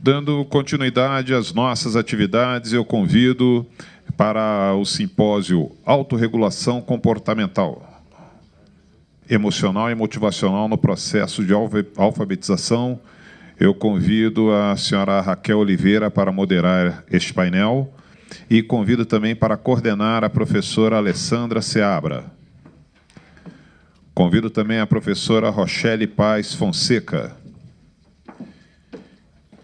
Dando continuidade às nossas atividades, eu convido para o simpósio Autorregulação Comportamental, Emocional e Motivacional no Processo de Alfabetização. Eu convido a senhora Raquel Oliveira para moderar este painel e convido também para coordenar a professora Alessandra Seabra. Convido também a professora Rochelle Paz Fonseca.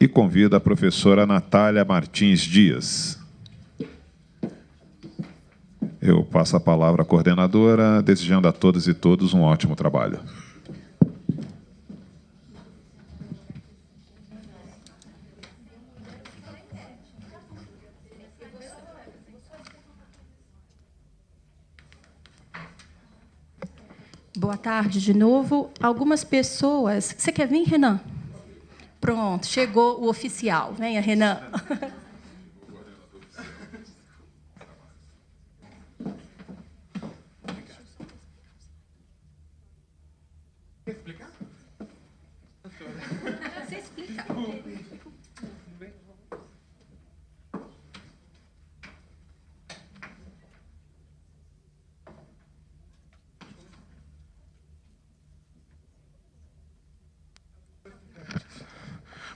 E convido a professora Natália Martins Dias. Eu passo a palavra à coordenadora, desejando a todas e todos um ótimo trabalho. Boa tarde de novo. Algumas pessoas... Você quer vir, Renan? Pronto, chegou o oficial. Venha, Renan. Quer explicar? Você explica.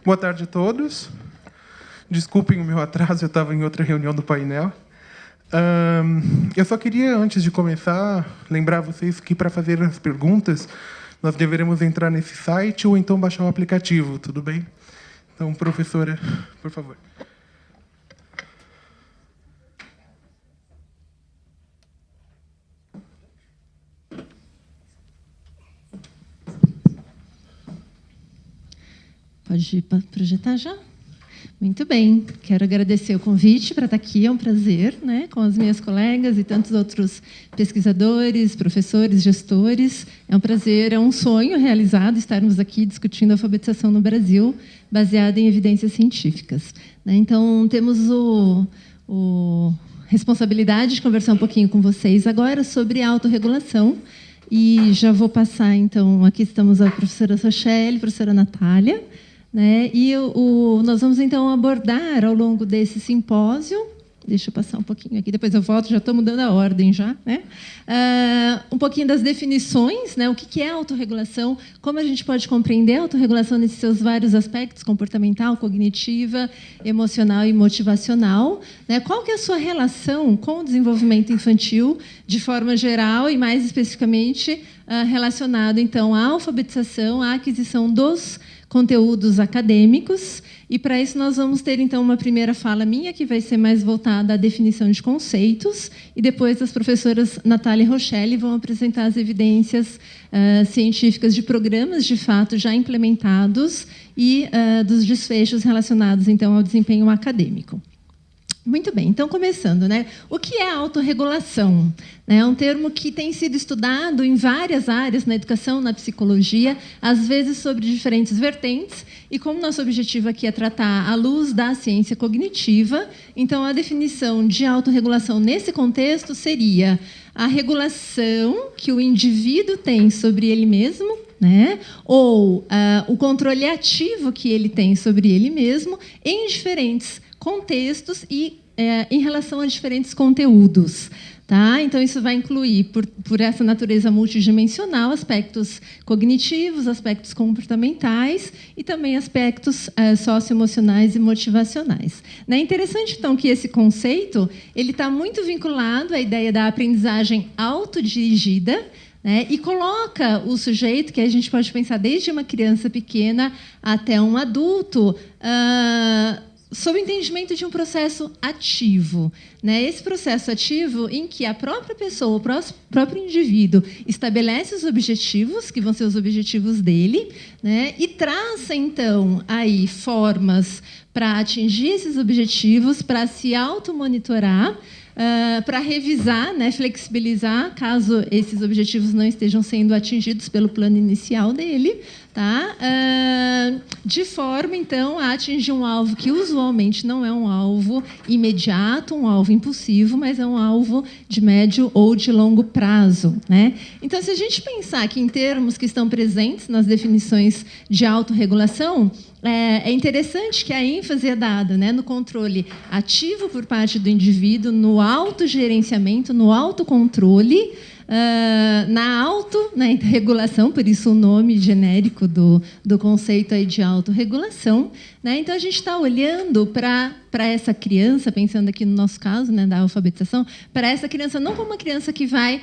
Boa tarde a todos. Desculpem o meu atraso, eu estava em outra reunião do painel. Eu só queria, antes de começar, lembrar vocês que, para fazer as perguntas, nós deveremos entrar nesse site ou então baixar o aplicativo, tudo bem? Então, professora, por favor. Pode projetar já? Muito bem. Quero agradecer o convite para estar aqui. É um prazer, né, com as minhas colegas e tantos outros pesquisadores, professores, gestores. É um prazer, é um sonho realizado estarmos aqui discutindo a alfabetização no Brasil, baseada em evidências científicas. Então, temos responsabilidade de conversar um pouquinho com vocês agora sobre a autorregulação. E já vou passar, então, aqui estamos a professora Rochelle, a professora Natália, né? E nós vamos, então, abordar, ao longo desse simpósio, deixa eu passar um pouquinho aqui, depois eu volto, já estou mudando a ordem, já, né? Um pouquinho das definições, né? O que é autorregulação, como a gente pode compreender a autorregulação nesses seus vários aspectos, comportamental, cognitiva, emocional e motivacional, né? Qual que é a sua relação com o desenvolvimento infantil, de forma geral, e mais especificamente relacionado, então, à alfabetização, à aquisição dos conteúdos acadêmicos. E, para isso, nós vamos ter, então, uma primeira fala minha, que vai ser mais voltada à definição de conceitos, e depois as professoras Natália e Rochelle vão apresentar as evidências científicas de programas, de fato, já implementados e dos desfechos relacionados, então, ao desempenho acadêmico. Muito bem, então, começando, né? O que é autorregulação? É um termo que tem sido estudado em várias áreas, na educação, na psicologia, às vezes sobre diferentes vertentes, e como nosso objetivo aqui é tratar à luz da ciência cognitiva, então a definição de autorregulação nesse contexto seria a regulação que o indivíduo tem sobre ele mesmo, né? Ou o controle ativo que ele tem sobre ele mesmo em diferentes contextos e em relação a diferentes conteúdos. Tá? Então, isso vai incluir, por essa natureza multidimensional, aspectos cognitivos, aspectos comportamentais e também aspectos socioemocionais e motivacionais. É interessante, então, que esse conceito ele está muito vinculado à ideia da aprendizagem autodirigida, né, e coloca o sujeito, que a gente pode pensar desde uma criança pequena até um adulto, sob o entendimento de um processo ativo, né? Esse processo ativo em que a própria pessoa, o próprio indivíduo, estabelece os objetivos, que vão ser os objetivos dele, né? E traça, então, aí formas para atingir esses objetivos, para se automonitorar, para revisar, né, flexibilizar, caso esses objetivos não estejam sendo atingidos pelo plano inicial dele, tá? De forma, então, a atingir um alvo que usualmente não é um alvo imediato, um alvo impulsivo, mas é um alvo de médio ou de longo prazo, né? Então, se a gente pensar aqui em termos que estão presentes nas definições de autorregulação, é interessante que a ênfase é dada, né, no controle ativo por parte do indivíduo, no autogerenciamento, no autocontrole, na regulação, por isso o nome genérico do conceito aí de autorregulação, né? Então, a gente está olhando para essa criança, pensando aqui no nosso caso, né, da alfabetização, para essa criança não como uma criança que vai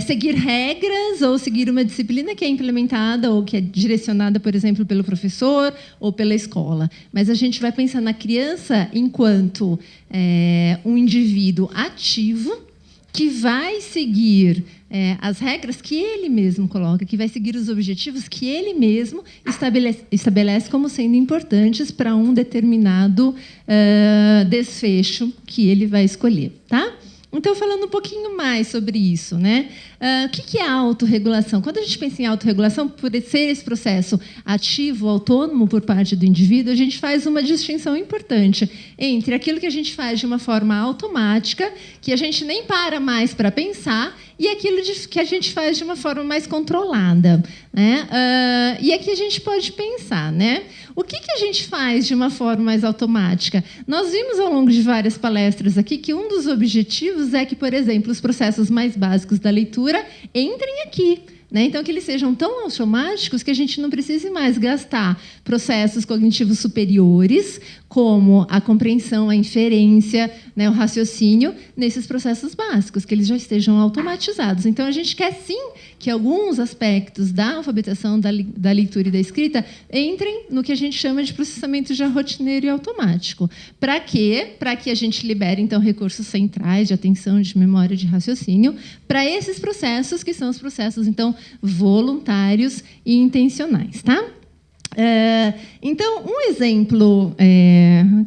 seguir regras ou seguir uma disciplina que é implementada ou que é direcionada, por exemplo, pelo professor ou pela escola, mas a gente vai pensar na criança enquanto um indivíduo ativo que vai seguir as regras que ele mesmo coloca, que vai seguir os objetivos que ele mesmo estabelece como sendo importantes para um determinado desfecho que ele vai escolher, tá? Então, falando um pouquinho mais sobre isso, né? O que é a autorregulação? Quando a gente pensa em autorregulação, por ser esse processo ativo, autônomo por parte do indivíduo, a gente faz uma distinção importante entre aquilo que a gente faz de uma forma automática, que a gente nem para mais para pensar, e aquilo que a gente faz de uma forma mais controlada, né? E aqui a gente pode pensar, né? O que a gente faz de uma forma mais automática? Nós vimos ao longo de várias palestras aqui que um dos objetivos é que, por exemplo, os processos mais básicos da leitura entrem aqui, né? Então, que eles sejam tão automáticos que a gente não precise mais gastar processos cognitivos superiores, como a compreensão, a inferência, né, o raciocínio, nesses processos básicos, que eles já estejam automatizados. Então, a gente quer, sim, que alguns aspectos da alfabetização, da leitura e da escrita entrem no que a gente chama de processamento já rotineiro e automático. Para quê? Para que a gente libere, então, recursos centrais de atenção, de memória, de raciocínio, para esses processos, que são os processos, então, voluntários e intencionais, tá? Então, um exemplo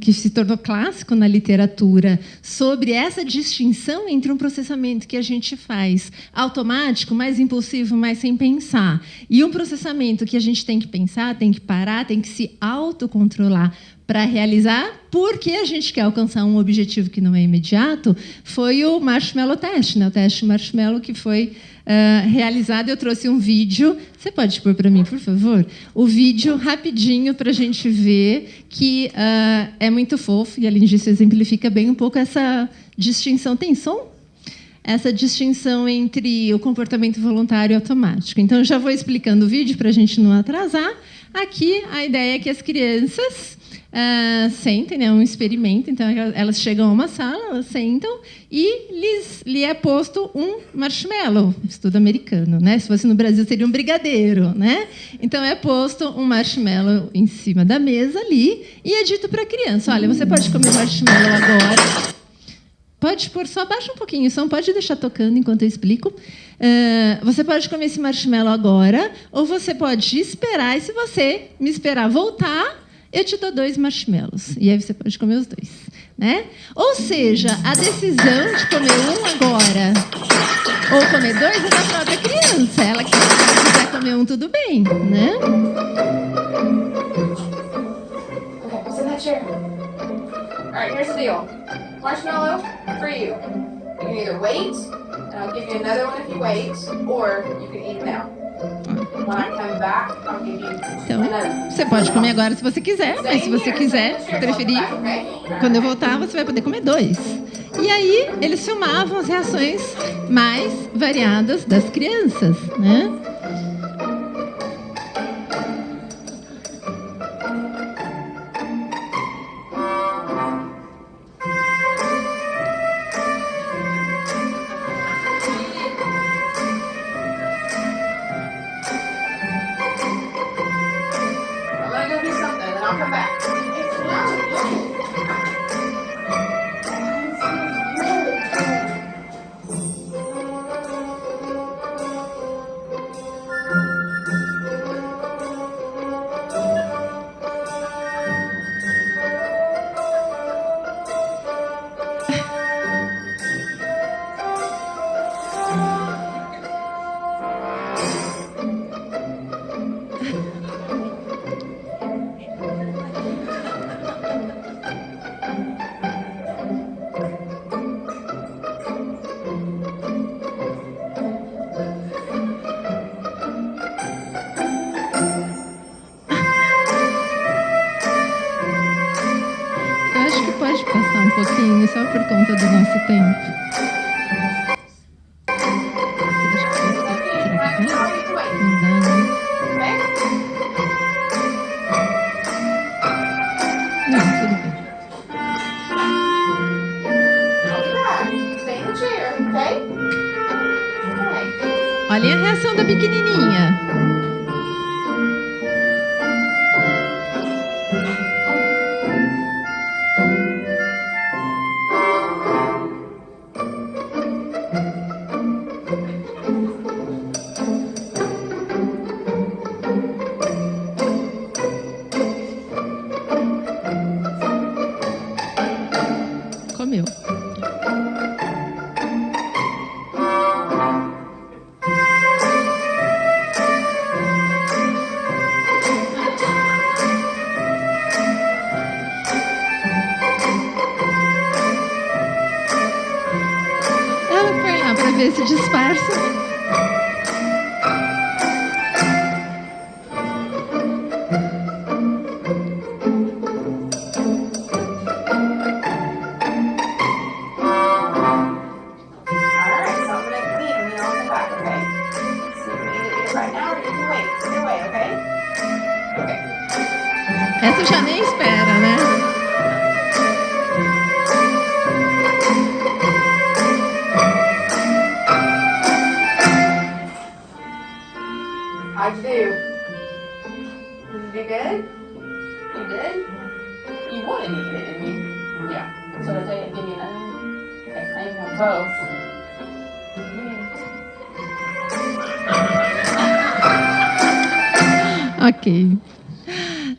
que se tornou clássico na literatura sobre essa distinção entre um processamento que a gente faz automático, mais impulsivo, mais sem pensar, e um processamento que a gente tem que pensar, tem que parar, tem que se autocontrolar para realizar, porque a gente quer alcançar um objetivo que não é imediato, foi o Marshmallow Test, né? O teste Marshmallow que foi realizado. Eu trouxe um vídeo. Você pode pôr para mim, por favor? O vídeo rapidinho para a gente ver que é muito fofo e, além disso, exemplifica bem um pouco essa distinção. Tem som? Essa distinção entre o comportamento voluntário e automático. Então, eu já vou explicando o vídeo para a gente não atrasar. Aqui, a ideia é que as crianças sentem, né, um experimento. Então, elas chegam a uma sala, elas sentam e lhe é posto um marshmallow, estudo americano, né? Se fosse no Brasil, seria um brigadeiro, né? Então, é posto um marshmallow em cima da mesa ali e é dito para a criança: olha, você pode comer marshmallow agora. Pode pôr, só abaixa um pouquinho o som, pode deixar tocando enquanto eu explico. Você pode comer esse marshmallow agora, ou você pode esperar, e se você me esperar voltar, eu te dou 2 marshmallows. E aí você pode comer os 2. Né? Ou seja, a decisão de comer um agora ou comer 2 é da própria criança. Ela que quiser comer um, tudo bem. Né? Okay, sit in that chair. All right, here's the deal. Marshmallow for you. You can either wait, and I'll give you another one if you wait, or you can eat now. When I come back, I'll give you Então, another. você pode comer agora se você quiser, mas se você quiser, preferir, quando eu voltar, você vai poder comer 2. E aí, eles filmavam as reações mais variadas das crianças, né? por conta do nosso tempo. Right now, you can wait. Não dá, né? Okay? Não, tudo bem. I'll be back. Stay in the chair, okay? Okay. Olha a reação da pequenininha. Comeu. Ela foi lá para ver se disfarça. Alright, so I'm gonna eat and then I'll come back, okay? So you can either eat it right now or you can wait. Either way, okay? Okay. Essa já nem espera, né? How'd you do? Did you do good? You did? You wanted to eat it, didn't you? Yeah. So did I tell you to give me another one? Okay, I even want both. Ok.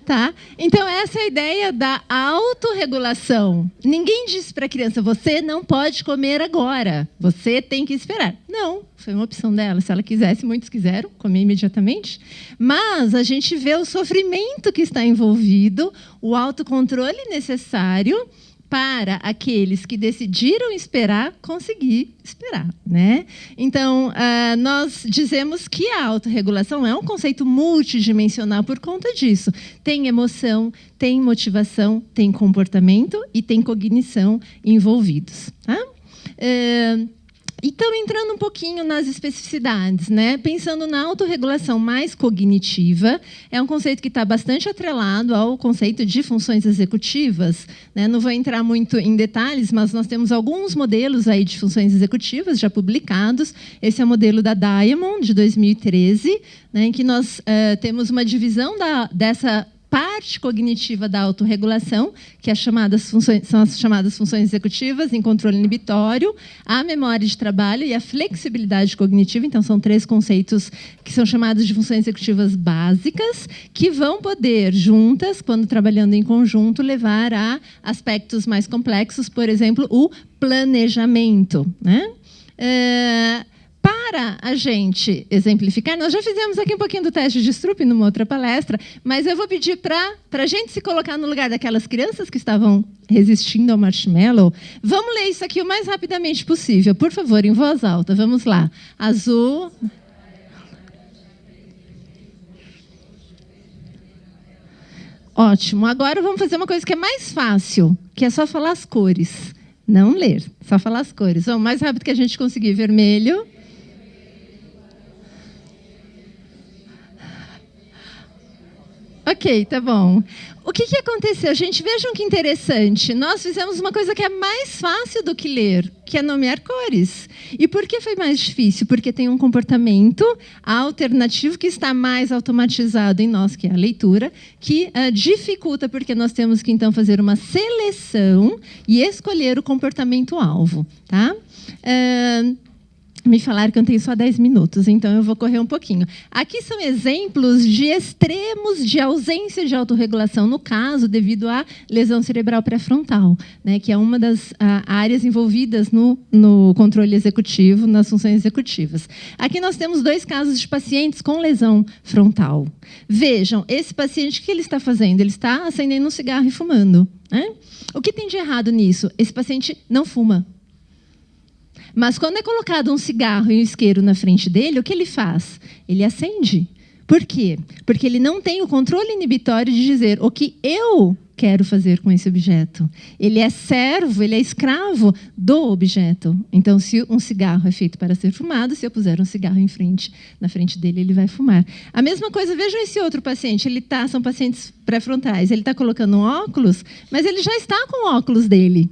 Tá? Então, essa é a ideia da autorregulação. Ninguém disse para a criança, você não pode comer agora, você tem que esperar. Não, foi uma opção dela. Se ela quisesse, muitos quiseram comer imediatamente. Mas a gente vê o sofrimento que está envolvido, o autocontrole necessário para aqueles que decidiram esperar, conseguir esperar, né? Então, nós dizemos que a autorregulação é um conceito multidimensional por conta disso. Tem emoção, tem motivação, tem comportamento e tem cognição envolvidos. Tá? Então, entrando um pouquinho nas especificidades, né? Pensando na autorregulação mais cognitiva, é um conceito que está bastante atrelado ao conceito de funções executivas, né? Não vou entrar muito em detalhes, mas nós temos alguns modelos aí de funções executivas já publicados. Esse é o modelo da Diamond, de 2013, né? Em que nós temos uma divisão dessa parte cognitiva da autorregulação, que são as chamadas funções executivas em controle inibitório, a memória de trabalho e a flexibilidade cognitiva. Então, são 3 conceitos que são chamados de funções executivas básicas, que vão poder, juntas, quando trabalhando em conjunto, levar a aspectos mais complexos, por exemplo, o planejamento, né? Para a gente exemplificar, nós já fizemos aqui um pouquinho do teste de Stroop numa outra palestra, mas eu vou pedir para a gente se colocar no lugar daquelas crianças que estavam resistindo ao marshmallow. Vamos ler isso aqui o mais rapidamente possível, por favor, em voz alta. Vamos lá. Azul. Ótimo. Agora vamos fazer uma coisa que é mais fácil, que é só falar as cores. Não ler, só falar as cores. Vamos mais rápido que a gente conseguir. Vermelho. Ok, tá bom. O que aconteceu, gente? Vejam que interessante. Nós fizemos uma coisa que é mais fácil do que ler, que é nomear cores. E por que foi mais difícil? Porque tem um comportamento alternativo que está mais automatizado em nós, que é a leitura, que dificulta, porque nós temos que, então, fazer uma seleção e escolher o comportamento-alvo. Tá? Me falaram que eu tenho só 10 minutos, então eu vou correr um pouquinho. Aqui são exemplos de extremos de ausência de autorregulação, no caso, devido à lesão cerebral pré-frontal, né, que é uma das áreas envolvidas no controle executivo, nas funções executivas. Aqui nós temos 2 casos de pacientes com lesão frontal. Vejam, esse paciente, o que ele está fazendo? Ele está acendendo um cigarro e fumando, né? O que tem de errado nisso? Esse paciente não fuma. Mas quando é colocado um cigarro e um isqueiro na frente dele, o que ele faz? Ele acende. Por quê? Porque ele não tem o controle inibitório de dizer o que eu quero fazer com esse objeto. Ele é servo, ele é escravo do objeto. Então, se um cigarro é feito para ser fumado, se eu puser um cigarro na frente dele, ele vai fumar. A mesma coisa, vejam esse outro paciente. São pacientes pré-frontais. Ele está colocando um óculos, mas ele já está com o óculos dele.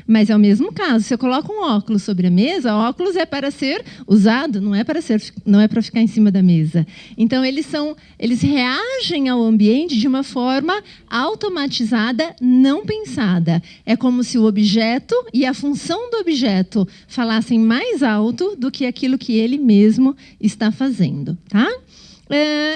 Mas é o mesmo caso. Se eu coloco um óculos sobre a mesa, o óculos é para ser usado, não é para ficar em cima da mesa. Então, eles reagem ao ambiente de uma forma automatizada, não pensada. É como se o objeto e a função do objeto falassem mais alto do que aquilo que ele mesmo está fazendo. Tá?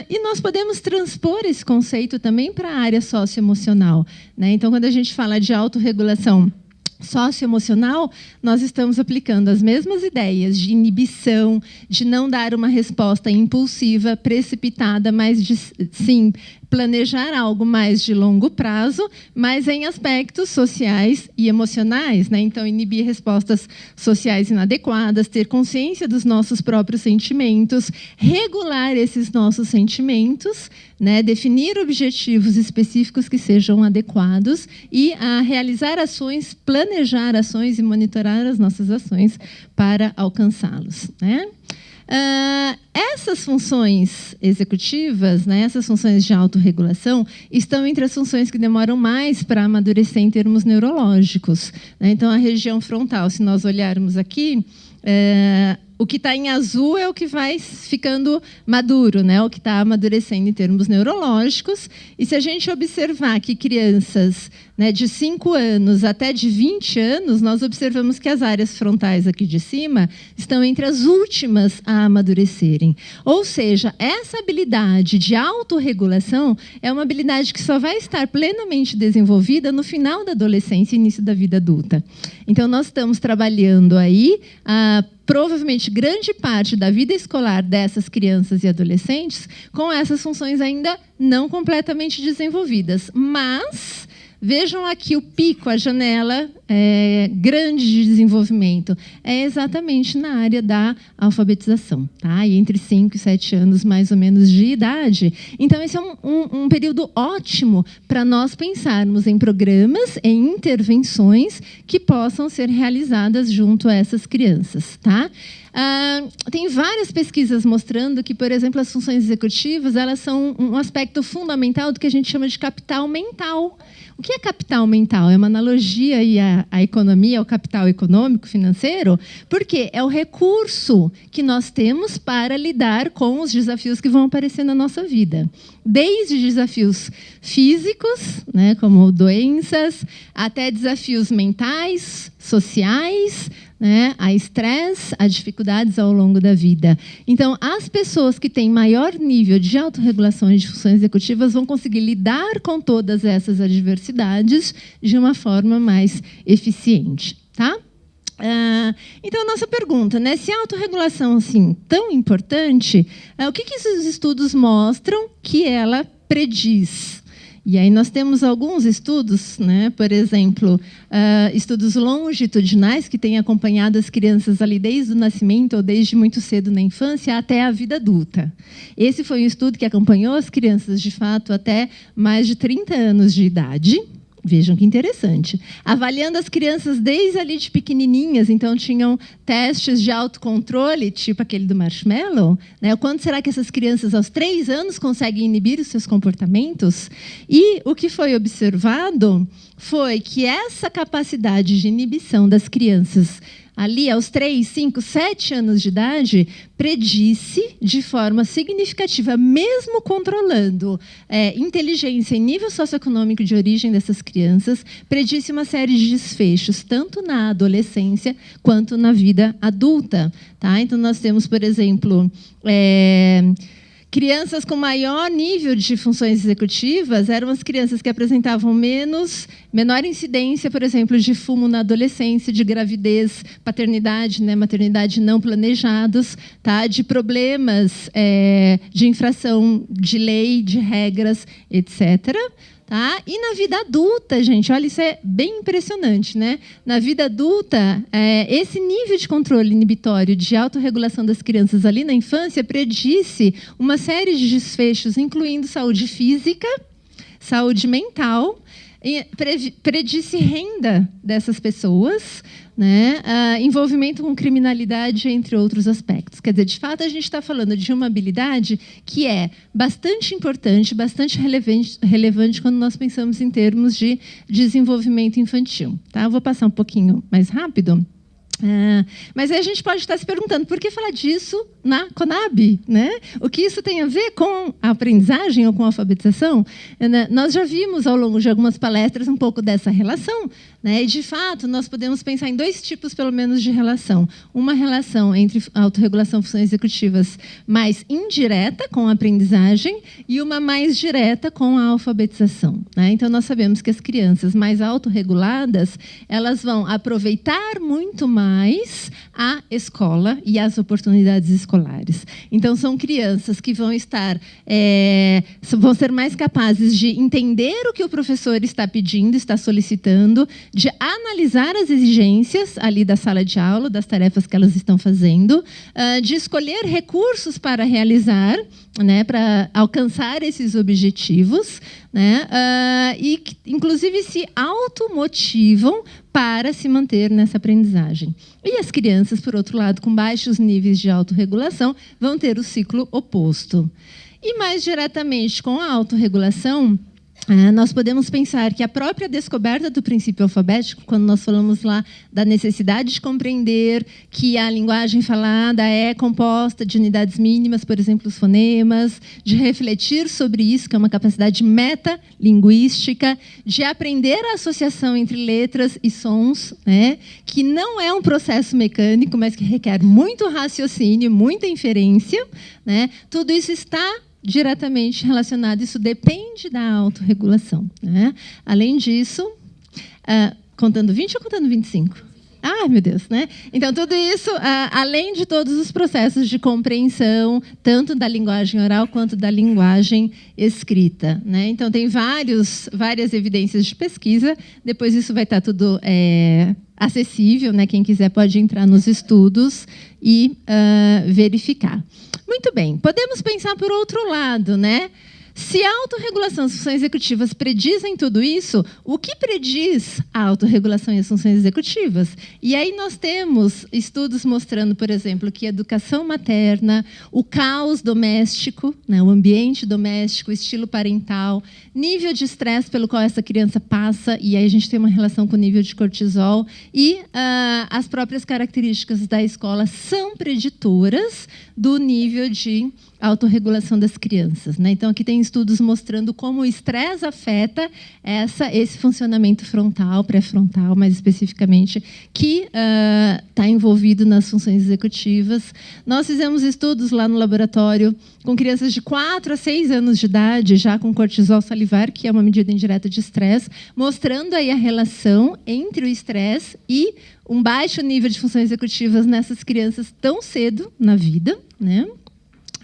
E nós podemos transpor esse conceito também para a área socioemocional, né? Então, quando a gente fala de autorregulação socioemocional, nós estamos aplicando as mesmas ideias de inibição, de não dar uma resposta impulsiva, precipitada, mas de, sim, planejar algo mais de longo prazo, mas em aspectos sociais e emocionais, né? Então, inibir respostas sociais inadequadas, ter consciência dos nossos próprios sentimentos, regular esses nossos sentimentos, né? Definir objetivos específicos que sejam adequados e realizar ações, planejar ações e monitorar as nossas ações para alcançá-los, né? Essas funções executivas, né, essas funções de autorregulação, estão entre as funções que demoram mais para amadurecer em termos neurológicos, né? Então, a região frontal, se nós olharmos aqui, o que está em azul é o que vai ficando maduro, né? O que está amadurecendo em termos neurológicos. E se a gente observar que crianças, né, de 5 anos até de 20 anos, nós observamos que as áreas frontais aqui de cima estão entre as últimas a amadurecerem. Ou seja, essa habilidade de autorregulação é uma habilidade que só vai estar plenamente desenvolvida no final da adolescência e início da vida adulta. Então, nós estamos trabalhando aí provavelmente grande parte da vida escolar dessas crianças e adolescentes com essas funções ainda não completamente desenvolvidas. Mas vejam aqui o pico, a janela grande de desenvolvimento. É exatamente na área da alfabetização, tá? E entre 5 e 7 anos, mais ou menos, de idade. Então, esse é um período ótimo para nós pensarmos em programas, em intervenções que possam ser realizadas junto a essas crianças, tá? Tem várias pesquisas mostrando que, por exemplo, as funções executivas, elas são um aspecto fundamental do que a gente chama de capital mental. O que é capital mental? É uma analogia aí à economia, ao capital econômico, financeiro, porque é o recurso que nós temos para lidar com os desafios que vão aparecer na nossa vida. Desde desafios físicos, né, como doenças, até desafios mentais, sociais, né, a estresse, a dificuldades ao longo da vida. Então, as pessoas que têm maior nível de autorregulação e de funções executivas vão conseguir lidar com todas essas adversidades de uma forma mais eficiente, tá? Então, a nossa pergunta, né? Se a autorregulação assim tão importante, o que esses estudos mostram que ela prediz? E aí nós temos alguns estudos, né? Por exemplo, estudos longitudinais que têm acompanhado as crianças ali desde o nascimento ou desde muito cedo na infância até a vida adulta. Esse foi um estudo que acompanhou as crianças, de fato, até mais de 30 anos de idade. Vejam que interessante. Avaliando as crianças desde ali de pequenininhas, então tinham testes de autocontrole, tipo aquele do marshmallow, né? O quanto será que essas crianças aos 3 anos conseguem inibir os seus comportamentos? E o que foi observado foi que essa capacidade de inibição das crianças ali aos 3, 5, 7 anos de idade, predisse de forma significativa, mesmo controlando inteligência e nível socioeconômico de origem dessas crianças, predisse uma série de desfechos, tanto na adolescência quanto na vida adulta. Tá? Então, nós temos, por exemplo, crianças com maior nível de funções executivas eram as crianças que apresentavam menor incidência, por exemplo, de fumo na adolescência, de gravidez, paternidade, né, maternidade não planejados, tá, de problemas de infração de lei, de regras, etc. Tá? E na vida adulta, gente, olha, isso é bem impressionante, né? Na vida adulta, esse nível de controle inibitório, de autorregulação das crianças ali na infância, predisse uma série de desfechos, incluindo saúde física, saúde mental, predisse renda dessas pessoas, né? Envolvimento com criminalidade, entre outros aspectos. Quer dizer, de fato, a gente está falando de uma habilidade que é bastante importante, bastante relevante quando nós pensamos em termos de desenvolvimento infantil. Tá? Eu vou passar um pouquinho mais rápido. Mas aí a gente pode estar se perguntando por que falar disso na Conab, né? O que isso tem a ver com a aprendizagem ou com a alfabetização? Nós já vimos ao longo de algumas palestras um pouco dessa relação, né? E de fato nós podemos pensar em 2 tipos pelo menos de relação: uma relação entre autorregulação e funções executivas mais indireta com a aprendizagem e uma mais direta com a alfabetização, né? Então nós sabemos que as crianças mais autorreguladas, elas vão aproveitar muito mais a escola e as oportunidades escolares. Então, são crianças que vão ser mais capazes de entender o que o professor está pedindo, está solicitando, de analisar as exigências ali da sala de aula, das tarefas que elas estão fazendo, de escolher recursos para realizar, né, para alcançar esses objetivos, né, e que, inclusive, se automotivam para se manter nessa aprendizagem. E as crianças, por outro lado, com baixos níveis de autorregulação, vão ter o ciclo oposto. E, mais diretamente, com a autorregulação, nós podemos pensar que a própria descoberta do princípio alfabético, quando nós falamos lá da necessidade de compreender que a linguagem falada é composta de unidades mínimas, por exemplo, os fonemas, de refletir sobre isso, que é uma capacidade metalinguística, de aprender a associação entre letras e sons, né, que não é um processo mecânico, mas que requer muito raciocínio, muita inferência, né, tudo isso está diretamente relacionado, isso depende da autorregulação, né? Além disso, contando 20 ou contando 25? Ai, meu Deus, né? Então, tudo isso, além de todos os processos de compreensão, tanto da linguagem oral quanto da linguagem escrita, né? Então, tem várias evidências de pesquisa, depois isso vai estar tudo acessível, né? Quem quiser pode entrar nos estudos e verificar. Muito bem, podemos pensar por outro lado, né? Se a autorregulação e as funções executivas predizem tudo isso, o que prediz a autorregulação e as funções executivas? E aí nós temos estudos mostrando, por exemplo, que a educação materna, o caos doméstico, né, o ambiente doméstico, o estilo parental, nível de estresse pelo qual essa criança passa, e aí a gente tem uma relação com o nível de cortisol, e as próprias características da escola são preditoras do nível de autorregulação das crianças, né? Então, aqui tem estudos mostrando como o estresse afeta esse funcionamento frontal, pré-frontal, mais especificamente, que está envolvido nas funções executivas. Nós fizemos estudos lá no laboratório com crianças de 4 a 6 anos de idade, já com cortisol salivar, que é uma medida indireta de estresse, mostrando aí a relação entre o estresse e um baixo nível de funções executivas nessas crianças tão cedo na vida, né?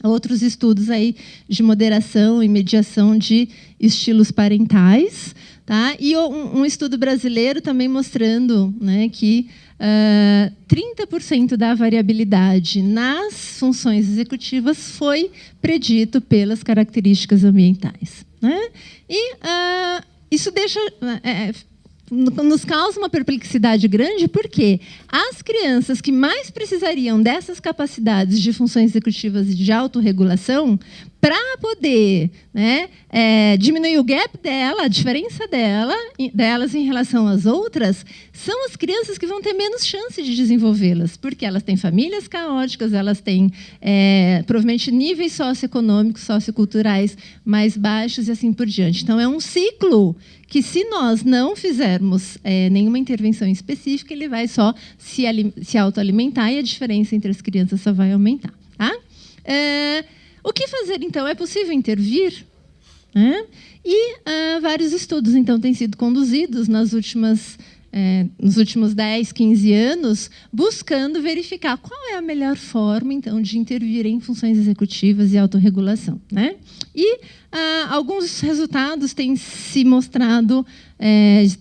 Outros estudos aí de moderação e mediação de estilos parentais, tá? E um estudo brasileiro também mostrando, né, que 30% da variabilidade nas funções executivas foi predito pelas características ambientais, né? E isso nos causa uma perplexidade grande, porque as crianças que mais precisariam dessas capacidades de funções executivas e de autorregulação, para poder, né, diminuir o gap dela, a diferença delas em relação às outras, são as crianças que vão ter menos chance de desenvolvê-las, porque elas têm famílias caóticas, elas têm provavelmente níveis socioeconômicos, socioculturais mais baixos e assim por diante. Então, é um ciclo que, se nós não fizermos nenhuma intervenção específica, ele vai só se autoalimentar e a diferença entre as crianças só vai aumentar. Tá? O que fazer, então? É possível intervir? E vários estudos, então, têm sido conduzidos nas últimas nos últimos 10, 15 anos, buscando verificar qual é a melhor forma, então, de intervir em funções executivas e autorregulação, né? E alguns resultados têm se mostrado,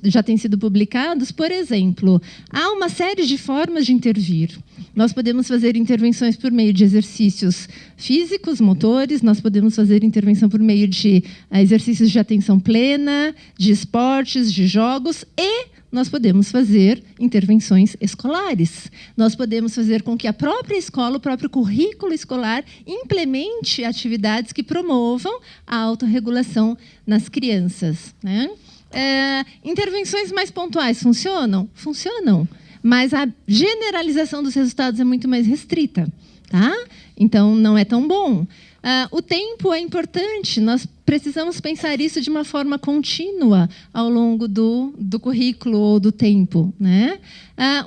já têm sido publicados. Por exemplo, há uma série de formas de intervir. Nós podemos fazer intervenções por meio de exercícios físicos, motores, nós podemos fazer intervenção por meio de exercícios de atenção plena, de esportes, de jogos, e nós podemos fazer intervenções escolares. Nós podemos fazer com que a própria escola, o próprio currículo escolar, implemente atividades que promovam a autorregulação nas crianças, né? Intervenções mais pontuais funcionam? Funcionam. Mas a generalização dos resultados é muito mais restrita, tá? Então, não é tão bom. O tempo é importante, nós precisamos pensar isso de uma forma contínua ao longo do currículo ou do tempo, né?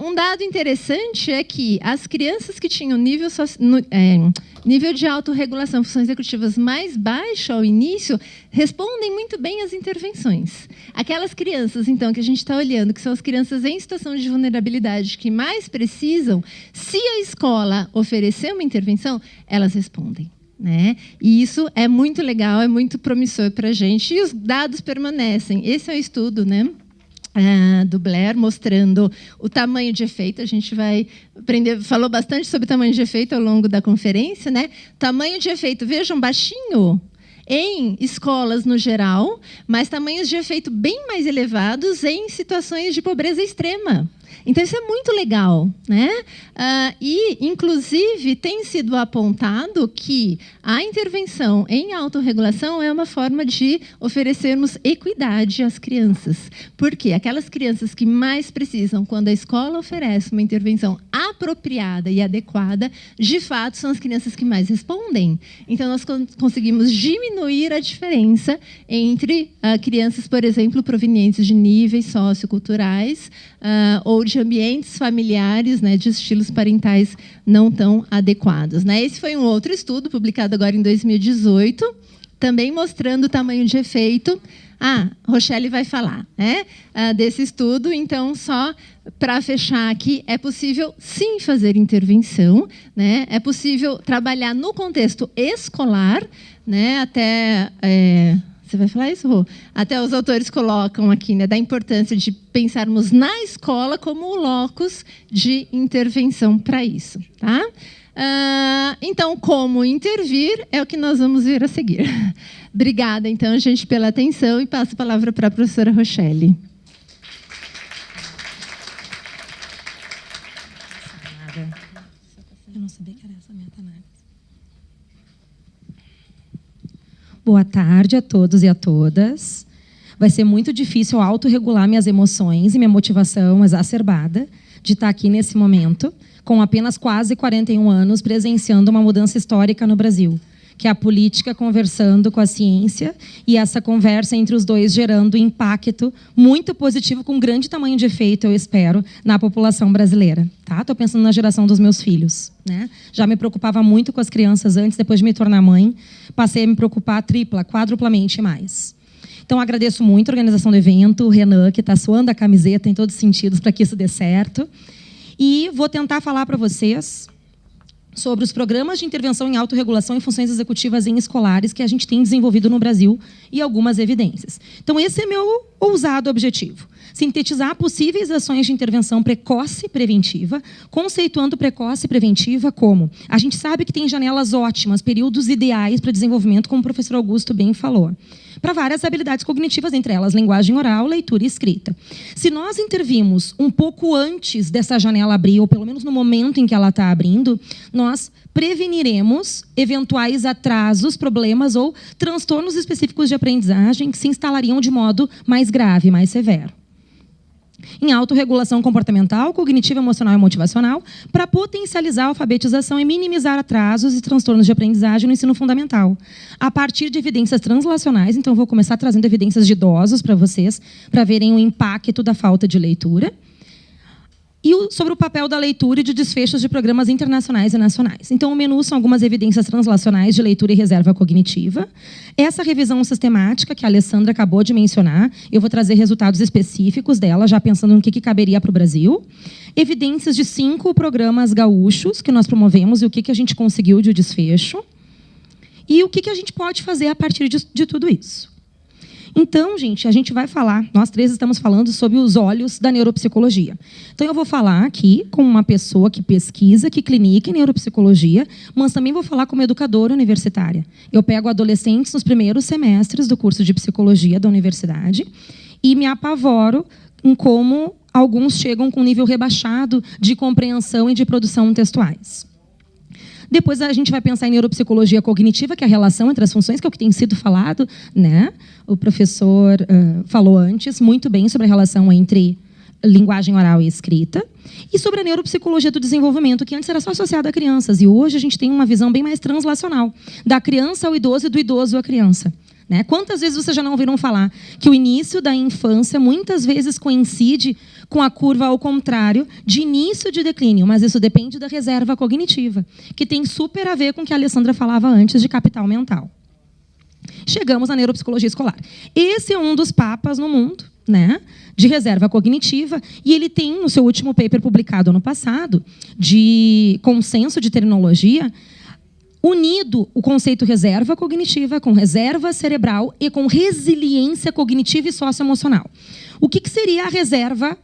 Um dado interessante é que as crianças que tinham nível de autorregulação, funções executivas mais baixo ao início, respondem muito bem às intervenções. Aquelas crianças, então, que a gente está olhando, que são as crianças em situação de vulnerabilidade que mais precisam, se a escola oferecer uma intervenção, elas respondem, né? E isso é muito legal, é muito promissor para a gente, e os dados permanecem. Esse é o estudo, né, do Blair, mostrando o tamanho de efeito. A gente vai aprender, falou bastante sobre tamanho de efeito ao longo da conferência, né? Tamanho de efeito, vejam, baixinho em escolas no geral, mas tamanhos de efeito bem mais elevados em situações de pobreza extrema. Então, isso é muito legal, né? E, inclusive, tem sido apontado que a intervenção em autorregulação é uma forma de oferecermos equidade às crianças. Porque aquelas crianças que mais precisam, quando a escola oferece uma intervenção apropriada e adequada, de fato, são as crianças que mais respondem. Então, nós conseguimos diminuir a diferença entre crianças, por exemplo, provenientes de níveis socioculturais ou de ambientes familiares, né, de estilos parentais não tão adequados, né? Esse foi um outro estudo publicado agora em 2018, também mostrando o tamanho de efeito. Rochelle vai falar, né, desse estudo. Então, só para fechar aqui, é possível sim fazer intervenção, né? É possível trabalhar no contexto escolar, né? Até você vai falar isso, Rô? Até os autores colocam aqui, né, da importância de pensarmos na escola como o locus de intervenção para isso, tá? Então, como intervir é o que nós vamos ver a seguir. Obrigada, então, gente, pela atenção, e passo a palavra para a professora Rochelle. Eu não sabia que era essa meta-análise. Boa tarde a todos e a todas. Vai ser muito difícil autorregular minhas emoções e minha motivação exacerbada de estar aqui nesse momento, com apenas quase 41 anos, presenciando uma mudança histórica no Brasil, que é a política conversando com a ciência, e essa conversa entre os dois gerando impacto muito positivo, com grande tamanho de efeito, eu espero, na população brasileira. Estou pensando na geração dos meus filhos, né? Já me preocupava muito com as crianças antes, depois de me tornar mãe, passei a me preocupar quadruplamente mais. Então, agradeço muito a organização do evento, o Renan, que está suando a camiseta em todos os sentidos para que isso dê certo. E vou tentar falar para vocês sobre os programas de intervenção em autorregulação e funções executivas em escolares que a gente tem desenvolvido no Brasil e algumas evidências. Então, esse é meu ousado objetivo. Sintetizar possíveis ações de intervenção precoce e preventiva, conceituando precoce e preventiva como: a gente sabe que tem janelas ótimas, períodos ideais para desenvolvimento, como o professor Augusto bem falou, para várias habilidades cognitivas, entre elas linguagem oral, leitura e escrita. Se nós intervimos um pouco antes dessa janela abrir, ou pelo menos no momento em que ela está abrindo, nós preveniremos eventuais atrasos, problemas ou transtornos específicos de aprendizagem que se instalariam de modo mais grave, mais severo. Em autorregulação comportamental, cognitiva, emocional e motivacional, para potencializar a alfabetização e minimizar atrasos e transtornos de aprendizagem no ensino fundamental. A partir de evidências translacionais, então vou começar trazendo evidências de idosos para vocês, para verem o impacto da falta de leitura. E sobre o papel da leitura e de desfechos de programas internacionais e nacionais. Então, o menu são algumas evidências translacionais de leitura e reserva cognitiva. Essa revisão sistemática que a Alessandra acabou de mencionar, eu vou trazer resultados específicos dela, já pensando no que caberia para o Brasil. Evidências de 5 programas gaúchos que nós promovemos e o que a gente conseguiu de desfecho. E o que a gente pode fazer a partir de tudo isso. Então, gente, a gente vai falar, nós 3 estamos falando sobre os olhos da neuropsicologia. Então, eu vou falar aqui com uma pessoa que pesquisa, que clinica em neuropsicologia, mas também vou falar como educadora universitária. Eu pego adolescentes nos primeiros semestres do curso de psicologia da universidade e me apavoro em como alguns chegam com nível rebaixado de compreensão e de produção textuais. Depois a gente vai pensar em neuropsicologia cognitiva, que é a relação entre as funções, que é o que tem sido falado, né? O professor falou antes muito bem sobre a relação entre linguagem oral e escrita. E sobre a neuropsicologia do desenvolvimento, que antes era só associada a crianças. E hoje a gente tem uma visão bem mais translacional, da criança ao idoso e do idoso à criança. Né? Quantas vezes vocês já não ouviram falar que o início da infância muitas vezes coincide com a curva ao contrário de início de declínio, mas isso depende da reserva cognitiva, que tem super a ver com o que a Alessandra falava antes de capital mental. Chegamos à neuropsicologia escolar. Esse é um dos papas no mundo, né, de reserva cognitiva, e ele tem, no seu último paper publicado ano passado, de consenso de terminologia, unido o conceito reserva cognitiva com reserva cerebral e com resiliência cognitiva e socioemocional. O que seria a reserva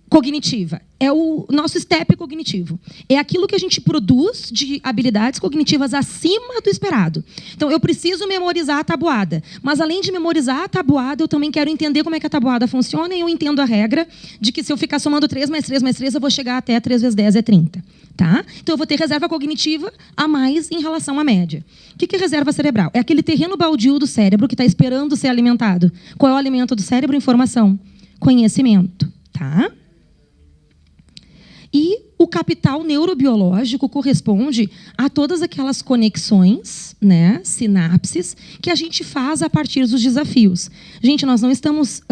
cognitiva? É o nosso step cognitivo. É aquilo que a gente produz de habilidades cognitivas acima do esperado. Então, eu preciso memorizar a tabuada. Mas, além de memorizar a tabuada, eu também quero entender como é que a tabuada funciona e eu entendo a regra de que se eu ficar somando 3 mais 3 mais 3, eu vou chegar até 3 vezes 10 é 30. Tá? Então, eu vou ter reserva cognitiva a mais em relação à média. O que é reserva cerebral? É aquele terreno baldio do cérebro que está esperando ser alimentado. Qual é o alimento do cérebro? Informação. Conhecimento. Tá? E o capital neurobiológico corresponde a todas aquelas conexões, né, sinapses, que a gente faz a partir dos desafios. Gente, nós não estamos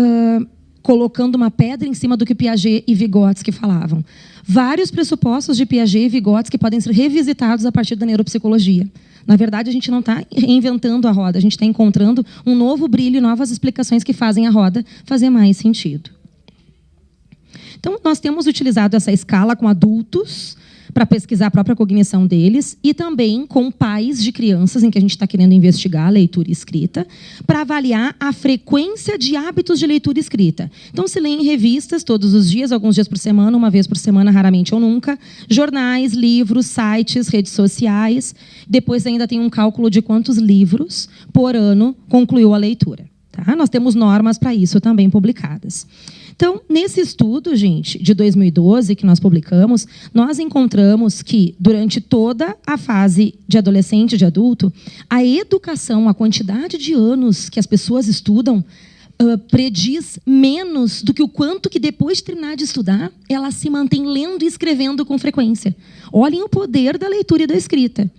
colocando uma pedra em cima do que Piaget e Vygotsky falavam. Vários pressupostos de Piaget e Vygotsky podem ser revisitados a partir da neuropsicologia. Na verdade, a gente não está reinventando a roda, a gente está encontrando um novo brilho e novas explicações que fazem a roda fazer mais sentido. Então, nós temos utilizado essa escala com adultos para pesquisar a própria cognição deles e também com pais de crianças, em que a gente está querendo investigar a leitura e escrita, para avaliar a frequência de hábitos de leitura e escrita. Então, se lê em revistas todos os dias, alguns dias por semana, uma vez por semana, raramente ou nunca, jornais, livros, sites, redes sociais. Depois ainda tem um cálculo de quantos livros por ano concluiu a leitura. Tá? Nós temos normas para isso também publicadas. Então, nesse estudo, gente, de 2012, que nós publicamos, nós encontramos que, durante toda a fase de adolescente e de adulto, a educação, a quantidade de anos que as pessoas estudam, prediz menos do que o quanto que, depois de terminar de estudar, ela se mantém lendo e escrevendo com frequência. Olhem o poder da leitura e da escrita.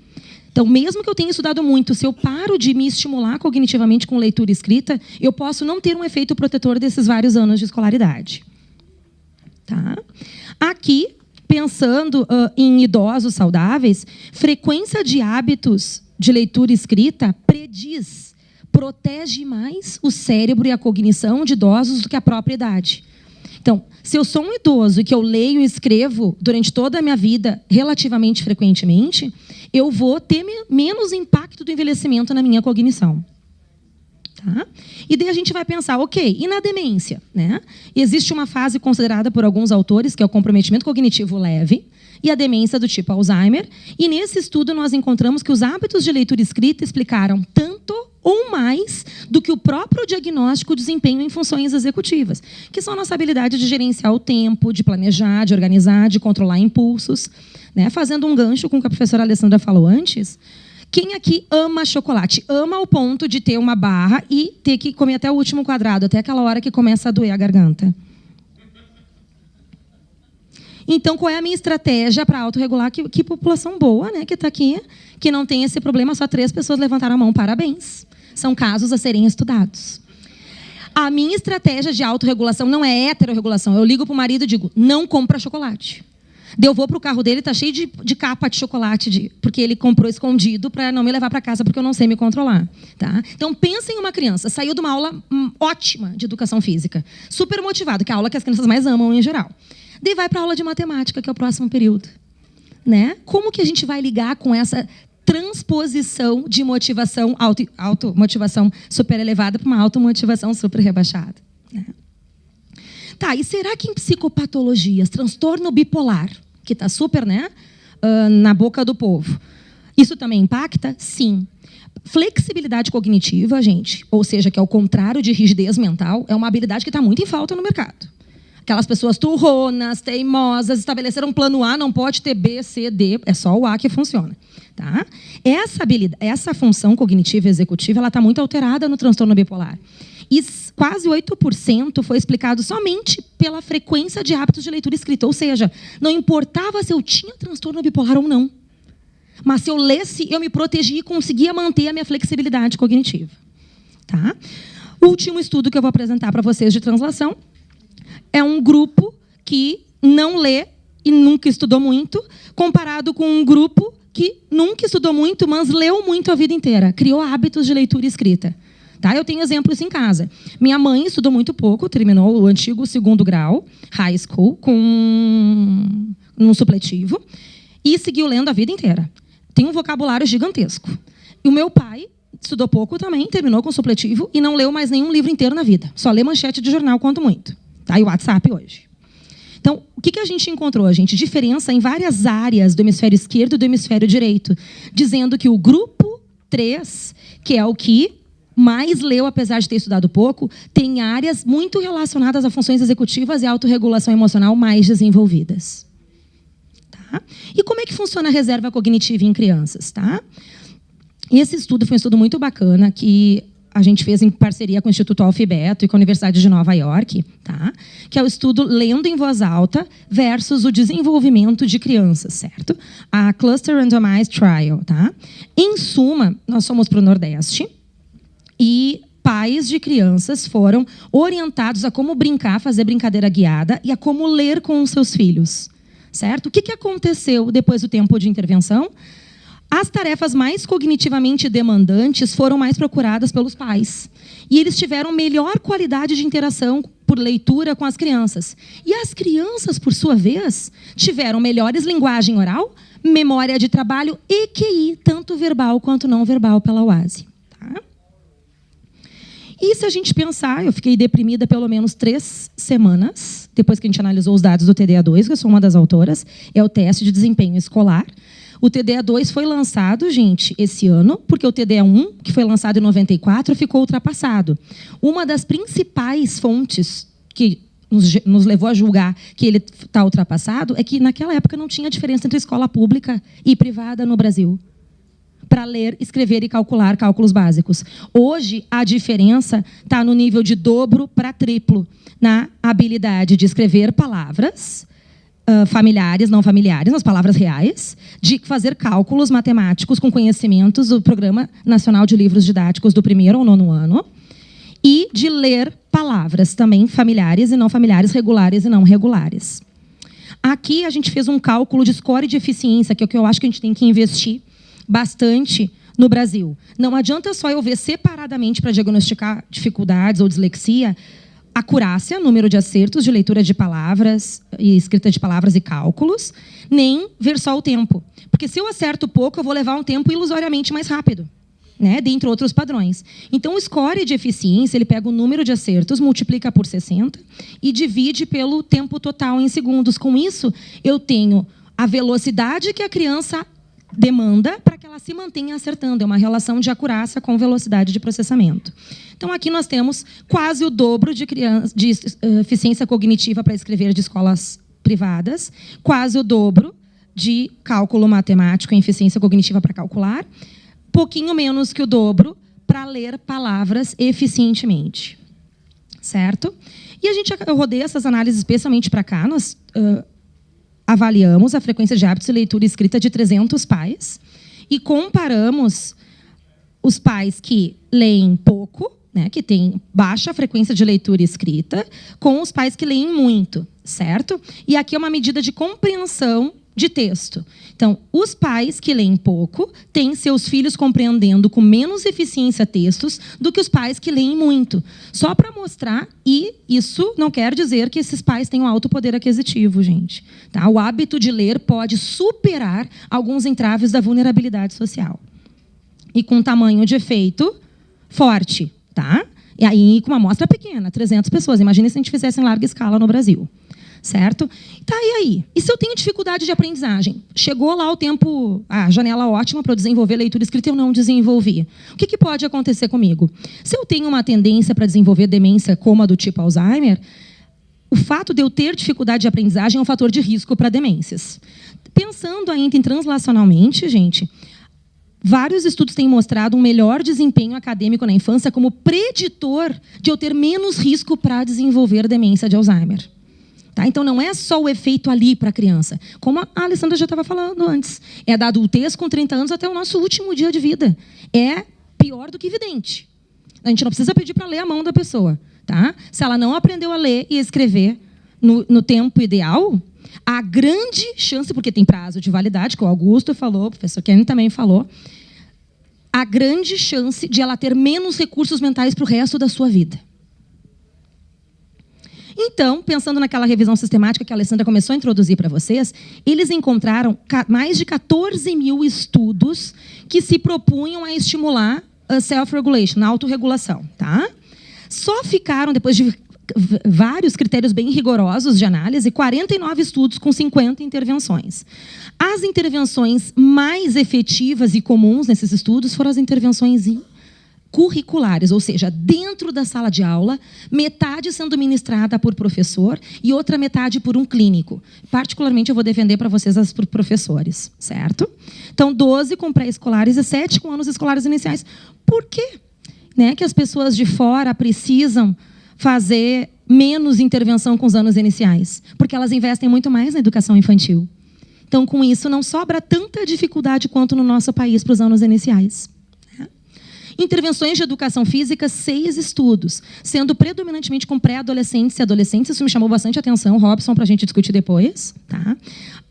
Então, mesmo que eu tenha estudado muito, se eu paro de me estimular cognitivamente com leitura e escrita, eu posso não ter um efeito protetor desses vários anos de escolaridade. Tá? Aqui, pensando em idosos saudáveis, frequência de hábitos de leitura e escrita protege mais o cérebro e a cognição de idosos do que a própria idade. Então, se eu sou um idoso e que eu leio e escrevo durante toda a minha vida relativamente frequentemente, eu vou ter menos impacto do envelhecimento na minha cognição. Tá? E daí a gente vai pensar, ok, e na demência? Né? Existe uma fase considerada por alguns autores, que é o comprometimento cognitivo leve, e a demência do tipo Alzheimer. E nesse estudo nós encontramos que os hábitos de leitura e escrita explicaram tanto ou mais do que o próprio diagnóstico de desempenho em funções executivas, que são a nossa habilidade de gerenciar o tempo, de planejar, de organizar, de controlar impulsos. Né? Fazendo um gancho com o que a professora Alessandra falou antes, quem aqui ama chocolate? Ama ao ponto de ter uma barra e ter que comer até o último quadrado, até aquela hora que começa a doer a garganta. Então, qual é a minha estratégia para autorregular? Que população boa, né, que está aqui, que não tem esse problema. Só 3 pessoas levantaram a mão. Parabéns. São casos a serem estudados. A minha estratégia de autorregulação não é heterorregulação. Eu ligo para o marido e digo, não compra chocolate. Eu vou para o carro dele, está cheio de capa de chocolate, porque ele comprou escondido para não me levar para casa, porque eu não sei me controlar. Tá? Então, pensa em uma criança, saiu de uma aula ótima de educação física, super motivado, que é a aula que as crianças mais amam em geral. Daí vai para a aula de matemática, que é o próximo período. Né? Como que a gente vai ligar com essa transposição de motivação, automotivação super elevada para uma automotivação super rebaixada? Né? Tá, e será que em psicopatologias, transtorno bipolar, que está super, né, na boca do povo, isso também impacta? Sim. Flexibilidade cognitiva, gente, ou seja, que é o contrário de rigidez mental, é uma habilidade que está muito em falta no mercado. Aquelas pessoas turronas, teimosas, estabeleceram um plano A, não pode ter B, C, D, é só o A que funciona. Tá? Essa habilidade, essa função cognitiva executiva, ela está muito alterada no transtorno bipolar. E quase 8% foi explicado somente pela frequência de hábitos de leitura escrita. Ou seja, não importava se eu tinha transtorno bipolar ou não. Mas se eu lesse, eu me protegia e conseguia manter a minha flexibilidade cognitiva. Tá? O último estudo que eu vou apresentar para vocês de translação é um grupo que não lê e nunca estudou muito, comparado com um grupo que nunca estudou muito, mas leu muito a vida inteira. Criou hábitos de leitura e escrita. Tá? Eu tenho exemplos em casa. Minha mãe estudou muito pouco, terminou o antigo 2º grau, high school, com um supletivo, e seguiu lendo a vida inteira. Tem um vocabulário gigantesco. E o meu pai estudou pouco também, terminou com supletivo, e não leu mais nenhum livro inteiro na vida. Só lê manchete de jornal, quanto muito. Tá? E o WhatsApp hoje. Então, o que a gente encontrou, gente? Diferença em várias áreas do hemisfério esquerdo e do hemisfério direito, dizendo que o grupo 3, que é o que mais leu, apesar de ter estudado pouco, tem áreas muito relacionadas a funções executivas e autorregulação emocional mais desenvolvidas. Tá? E como é que funciona a reserva cognitiva em crianças? Tá? Esse estudo foi um estudo muito bacana que a gente fez em parceria com o Instituto Alfa e Beto e com a Universidade de Nova York, tá? Que é o estudo lendo em voz alta versus o desenvolvimento de crianças, certo? A Cluster Randomized Trial. Tá? Em suma, nós fomos para o Nordeste, e pais de crianças foram orientados a como brincar, fazer brincadeira guiada e a como ler com os seus filhos. Certo? O que aconteceu depois do tempo de intervenção? As tarefas mais cognitivamente demandantes foram mais procuradas pelos pais. E eles tiveram melhor qualidade de interação por leitura com as crianças. E as crianças, por sua vez, tiveram melhores linguagem oral, memória de trabalho e QI, tanto verbal quanto não verbal, pela UASI. Tá? E se a gente pensar, eu fiquei deprimida pelo menos 3 semanas, depois que a gente analisou os dados do TDA2, que eu sou uma das autoras, é o teste de desempenho escolar. O TDA2 foi lançado, gente, esse ano, porque o TDA1, que foi lançado em 94, ficou ultrapassado. Uma das principais fontes que nos levou a julgar que ele está ultrapassado é que, naquela época, não tinha diferença entre escola pública e privada no Brasil, para ler, escrever e calcular cálculos básicos. Hoje, a diferença está no nível de dobro para triplo, na habilidade de escrever palavras familiares, não familiares, as palavras reais, de fazer cálculos matemáticos com conhecimentos do Programa Nacional de Livros Didáticos do 1º ao 9º ano, e de ler palavras também familiares e não familiares, regulares e não regulares. Aqui a gente fez um cálculo de score de eficiência, que é o que eu acho que a gente tem que investir bastante no Brasil. Não adianta só eu ver separadamente para diagnosticar dificuldades ou dislexia, acurácia, número de acertos de leitura de palavras e escrita de palavras e cálculos, nem ver só o tempo. Porque se eu acerto pouco, eu vou levar um tempo ilusoriamente mais rápido, né? Dentre outros padrões. Então, o score de eficiência, ele pega o número de acertos, multiplica por 60 e divide pelo tempo total em segundos. Com isso, eu tenho a velocidade que a criança demanda para que ela se mantenha acertando. É uma relação de acurácia com velocidade de processamento. Então, aqui nós temos quase o dobro de eficiência cognitiva para escrever de escolas privadas, quase o dobro de cálculo matemático e eficiência cognitiva para calcular, pouquinho menos que o dobro para ler palavras eficientemente. Certo? E eu rodei essas análises especialmente para cá. Nós avaliamos a frequência de hábitos de leitura e escrita de 300 pais e comparamos os pais que leem pouco, né, que tem baixa frequência de leitura e escrita, com os pais que leem muito, certo? E aqui é uma medida de compreensão de texto. Então, os pais que leem pouco têm seus filhos compreendendo com menos eficiência textos do que os pais que leem muito. Só para mostrar, e isso não quer dizer que esses pais tenham alto poder aquisitivo, gente. Tá? O hábito de ler pode superar alguns entraves da vulnerabilidade social. E com tamanho de efeito forte. Tá? E aí, com uma amostra pequena, 300 pessoas. Imagina se a gente fizesse em larga escala no Brasil. Certo? Tá, e aí? E se eu tenho dificuldade de aprendizagem? Chegou lá o tempo, a janela ótima para eu desenvolver leitura escrita e eu não desenvolvi. O que pode acontecer comigo? Se eu tenho uma tendência para desenvolver demência como a do tipo Alzheimer, o fato de eu ter dificuldade de aprendizagem é um fator de risco para demências. Pensando ainda em translacionalmente, gente, vários estudos têm mostrado um melhor desempenho acadêmico na infância como preditor de eu ter menos risco para desenvolver demência de Alzheimer. Tá? Então, não é só o efeito ali para a criança. Como a Alessandra já estava falando antes. É da adultez com 30 anos até o nosso último dia de vida. É pior do que vidente. A gente não precisa pedir para ler a mão da pessoa. Tá? Se ela não aprendeu a ler e escrever no tempo ideal, a grande chance, porque tem prazo de validade, que o Augusto falou, o professor Kenny também falou, a grande chance de ela ter menos recursos mentais para o resto da sua vida. Então, pensando naquela revisão sistemática que a Alessandra começou a introduzir para vocês, eles encontraram mais de 14 mil estudos que se propunham a estimular a self-regulation, a autorregulação. Tá? Só ficaram, depois de vários critérios bem rigorosos de análise, 49 estudos com 50 intervenções. As intervenções mais efetivas e comuns nesses estudos foram as intervenções curriculares, ou seja, dentro da sala de aula, metade sendo ministrada por professor e outra metade por um clínico. Particularmente, eu vou defender para vocês as por professores, certo? Então, 12 com pré-escolares e 7 com anos escolares iniciais. Por quê? Né, que as pessoas de fora precisam fazer menos intervenção com os anos iniciais? Porque elas investem muito mais na educação infantil. Então, com isso, não sobra tanta dificuldade quanto no nosso país para os anos iniciais. Intervenções de educação física, 6 estudos, sendo predominantemente com pré-adolescentes e adolescentes. Isso me chamou bastante atenção, Robson, para a gente discutir depois. Tá?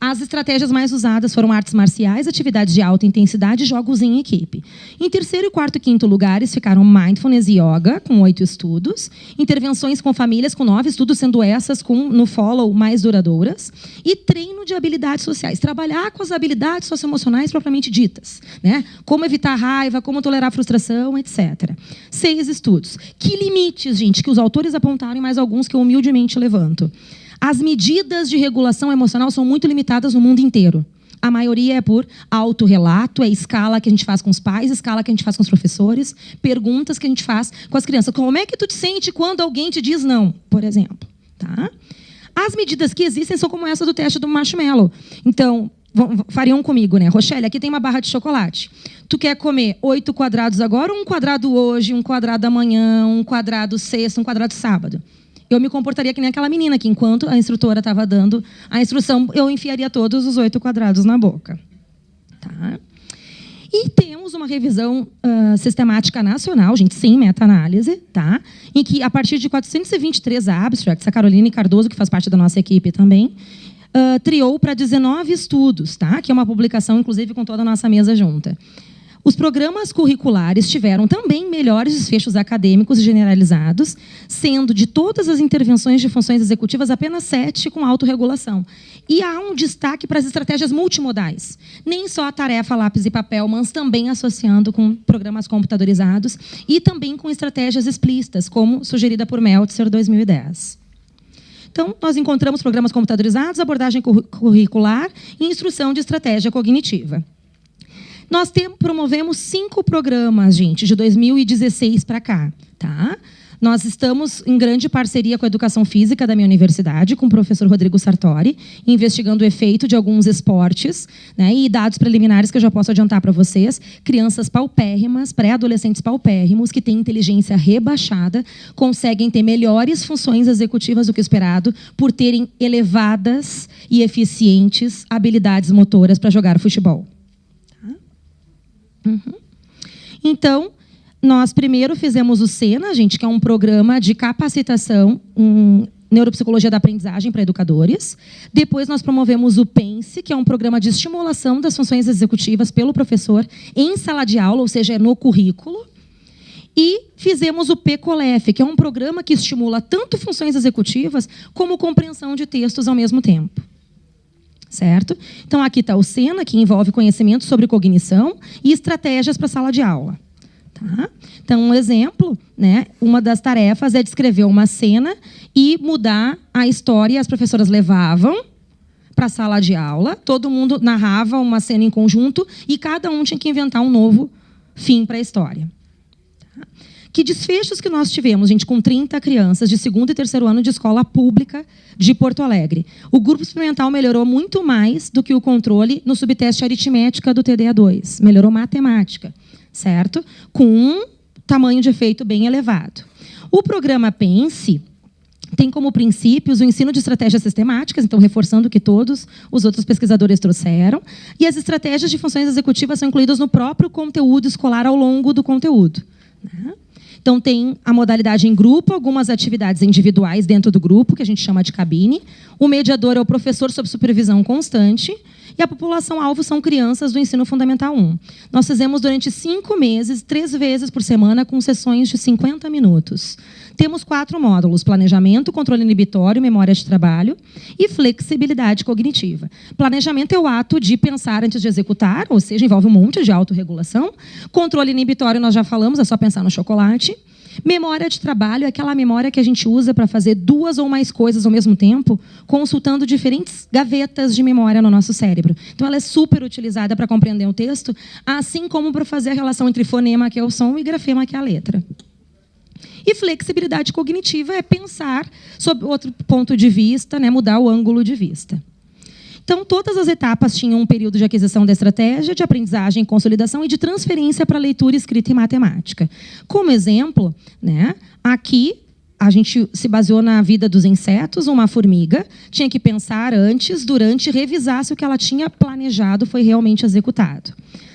As estratégias mais usadas foram artes marciais, atividades de alta intensidade e jogos em equipe. Em terceiro, quarto e quinto lugares ficaram mindfulness e yoga, com 8 estudos. Intervenções com famílias, com 9 estudos, sendo essas no follow mais duradouras. E treino de habilidades sociais. Trabalhar com as habilidades socioemocionais propriamente ditas. Né? Como evitar raiva, como tolerar frustração, etc. 6 estudos. Que limites, gente, que os autores apontaram e mais alguns que eu humildemente levanto. As medidas de regulação emocional são muito limitadas no mundo inteiro. A maioria é por autorrelato, é escala que a gente faz com os pais, escala que a gente faz com os professores, perguntas que a gente faz com as crianças. Como é que tu te sente quando alguém te diz não, por exemplo? Tá? As medidas que existem são como essa do teste do marshmallow. Então, fariam comigo, né? Rochelle, aqui tem uma barra de chocolate. Tu quer comer 8 quadrados agora, ou um quadrado hoje, um quadrado amanhã, um quadrado sexta, um quadrado sábado? Eu me comportaria que nem aquela menina que, enquanto a instrutora estava dando a instrução, eu enfiaria todos os 8 quadrados na boca. Tá? E temos uma revisão sistemática nacional, gente, sem meta-análise, tá? Em que, a partir de 423 abstracts, a Caroline Cardoso, que faz parte da nossa equipe também, triou para 19 estudos, tá? Que é uma publicação, inclusive, com toda a nossa mesa junta. Os programas curriculares tiveram também melhores desfechos acadêmicos generalizados, sendo de todas as intervenções de funções executivas, apenas 7 com autorregulação. E há um destaque para as estratégias multimodais. Nem só a tarefa, lápis e papel, mas também associando com programas computadorizados e também com estratégias explícitas, como sugerida por Meltzer, 2010. Então, nós encontramos programas computadorizados, abordagem curricular e instrução de estratégia cognitiva. Nós promovemos 5 programas, gente, de 2016 para cá. Tá? Nós estamos em grande parceria com a Educação Física da minha universidade, com o professor Rodrigo Sartori, investigando o efeito de alguns esportes, né, e dados preliminares que eu já posso adiantar para vocês. Crianças paupérrimas, pré-adolescentes paupérrimos, que têm inteligência rebaixada, conseguem ter melhores funções executivas do que o esperado por terem elevadas e eficientes habilidades motoras para jogar futebol. Uhum. Então, nós primeiro fizemos o SENA, gente, que é um programa de capacitação neuropsicologia da aprendizagem para educadores. Depois nós promovemos o PENSE, que é um programa de estimulação das funções executivas pelo professor em sala de aula, ou seja, no currículo. E fizemos o PECOLEF, que é um programa que estimula tanto funções executivas como compreensão de textos ao mesmo tempo. Certo? Então, aqui está o SENA, que envolve conhecimento sobre cognição e estratégias para a sala de aula. Tá? Então, um exemplo, né, uma das tarefas é descrever uma cena e mudar a história. As professoras levavam para a sala de aula, todo mundo narrava uma cena em conjunto e cada um tinha que inventar um novo fim para a história. Tá? Que desfechos que nós tivemos, gente, com 30 crianças de 2º e 3º ano de escola pública de Porto Alegre. O grupo experimental melhorou muito mais do que o controle no subteste aritmética do TDA2. Melhorou matemática. Certo? Com um tamanho de efeito bem elevado. O programa PENSE tem como princípios o ensino de estratégias sistemáticas, então reforçando o que todos os outros pesquisadores trouxeram, e as estratégias de funções executivas são incluídas no próprio conteúdo escolar ao longo do conteúdo. Né? Então, tem a modalidade em grupo, algumas atividades individuais dentro do grupo, que a gente chama de cabine. O mediador é o professor sob supervisão constante. E a população-alvo são crianças do ensino fundamental 1. Nós fizemos durante 5 meses, 3 vezes por semana, com sessões de 50 minutos. Temos 4 módulos: planejamento, controle inibitório, memória de trabalho e flexibilidade cognitiva. Planejamento é o ato de pensar antes de executar, ou seja, envolve um monte de autorregulação. Controle inibitório, nós já falamos, é só pensar no chocolate. Memória de trabalho é aquela memória que a gente usa para fazer 2 ou mais coisas ao mesmo tempo, consultando diferentes gavetas de memória no nosso cérebro. Então, ela é super utilizada para compreender o texto, assim como para fazer a relação entre fonema, que é o som, e grafema, que é a letra. E flexibilidade cognitiva é pensar sob outro ponto de vista, né, mudar o ângulo de vista. Então, todas as etapas tinham um período de aquisição da estratégia, de aprendizagem, consolidação e de transferência para leitura, escrita e matemática. Como exemplo, né, aqui a gente se baseou na vida dos insetos. Uma formiga tinha que pensar antes, durante, e revisar se o que ela tinha planejado foi realmente executado.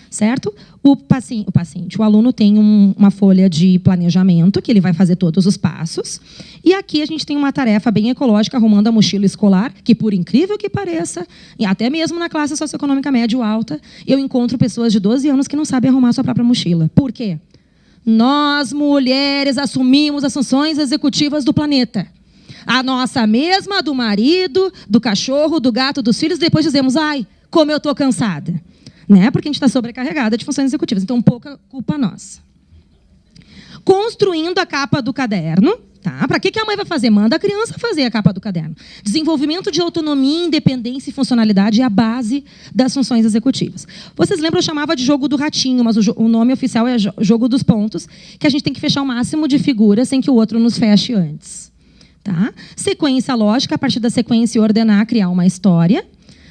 Certo? O aluno tem uma folha de planejamento, que ele vai fazer todos os passos. E aqui a gente tem uma tarefa bem ecológica, arrumando a mochila escolar, que, por incrível que pareça, e até mesmo na classe socioeconômica média ou alta, eu encontro pessoas de 12 anos que não sabem arrumar sua própria mochila. Por quê? Nós, mulheres, assumimos as funções executivas do planeta. A nossa mesma, a do marido, do cachorro, do gato, dos filhos, depois dizemos: ai, como eu estou cansada. Né? Porque a gente está sobrecarregada de funções executivas. Então, pouca culpa nossa. Construindo a capa do caderno. Tá? Para que a mãe vai fazer? Manda a criança fazer a capa do caderno. Desenvolvimento de autonomia, independência e funcionalidade é a base das funções executivas. Vocês lembram, eu chamava de jogo do ratinho, mas o nome oficial é jogo dos pontos, que a gente tem que fechar o máximo de figuras sem que o outro nos feche antes. Tá? Sequência lógica, a partir da sequência ordenar, criar uma história.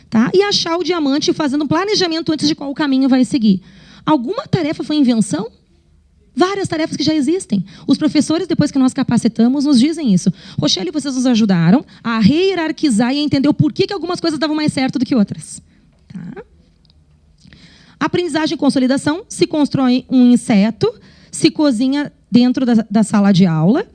Tá? E achar o diamante fazendo um planejamento antes de qual caminho vai seguir. Alguma tarefa foi invenção? Várias tarefas que já existem. Os professores, depois que nós capacitamos, nos dizem isso. Rochelle, vocês nos ajudaram a hierarquizar e a entender o porquê que algumas coisas davam mais certo do que outras. Tá? Aprendizagem e consolidação. Se constrói um inseto, se cozinha dentro da sala de aula.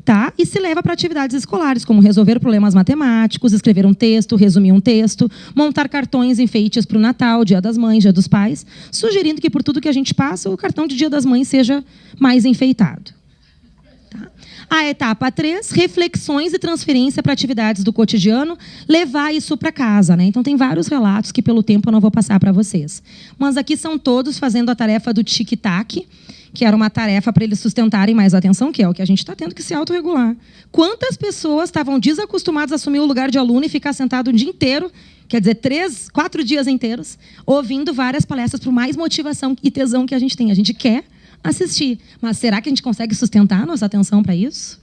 Tá? E se leva para atividades escolares, como resolver problemas matemáticos, escrever um texto, resumir um texto, montar cartões, enfeites para o Natal, Dia das Mães, Dia dos Pais, sugerindo que, por tudo que a gente passa, o cartão de Dia das Mães seja mais enfeitado. Tá? A etapa 3, reflexões e transferência para atividades do cotidiano, levar isso para casa. Né? Então, tem vários relatos que, pelo tempo, eu não vou passar para vocês. Mas aqui são todos fazendo a tarefa do tic-tac, que era uma tarefa para eles sustentarem mais a atenção, que é o que a gente está tendo que se autorregular. Quantas pessoas estavam desacostumadas a assumir o lugar de aluno e ficar sentado o dia inteiro, quer dizer, 4 dias inteiros, ouvindo várias palestras, por mais motivação e tesão que a gente tem. A gente quer assistir, mas será que a gente consegue sustentar a nossa atenção para isso?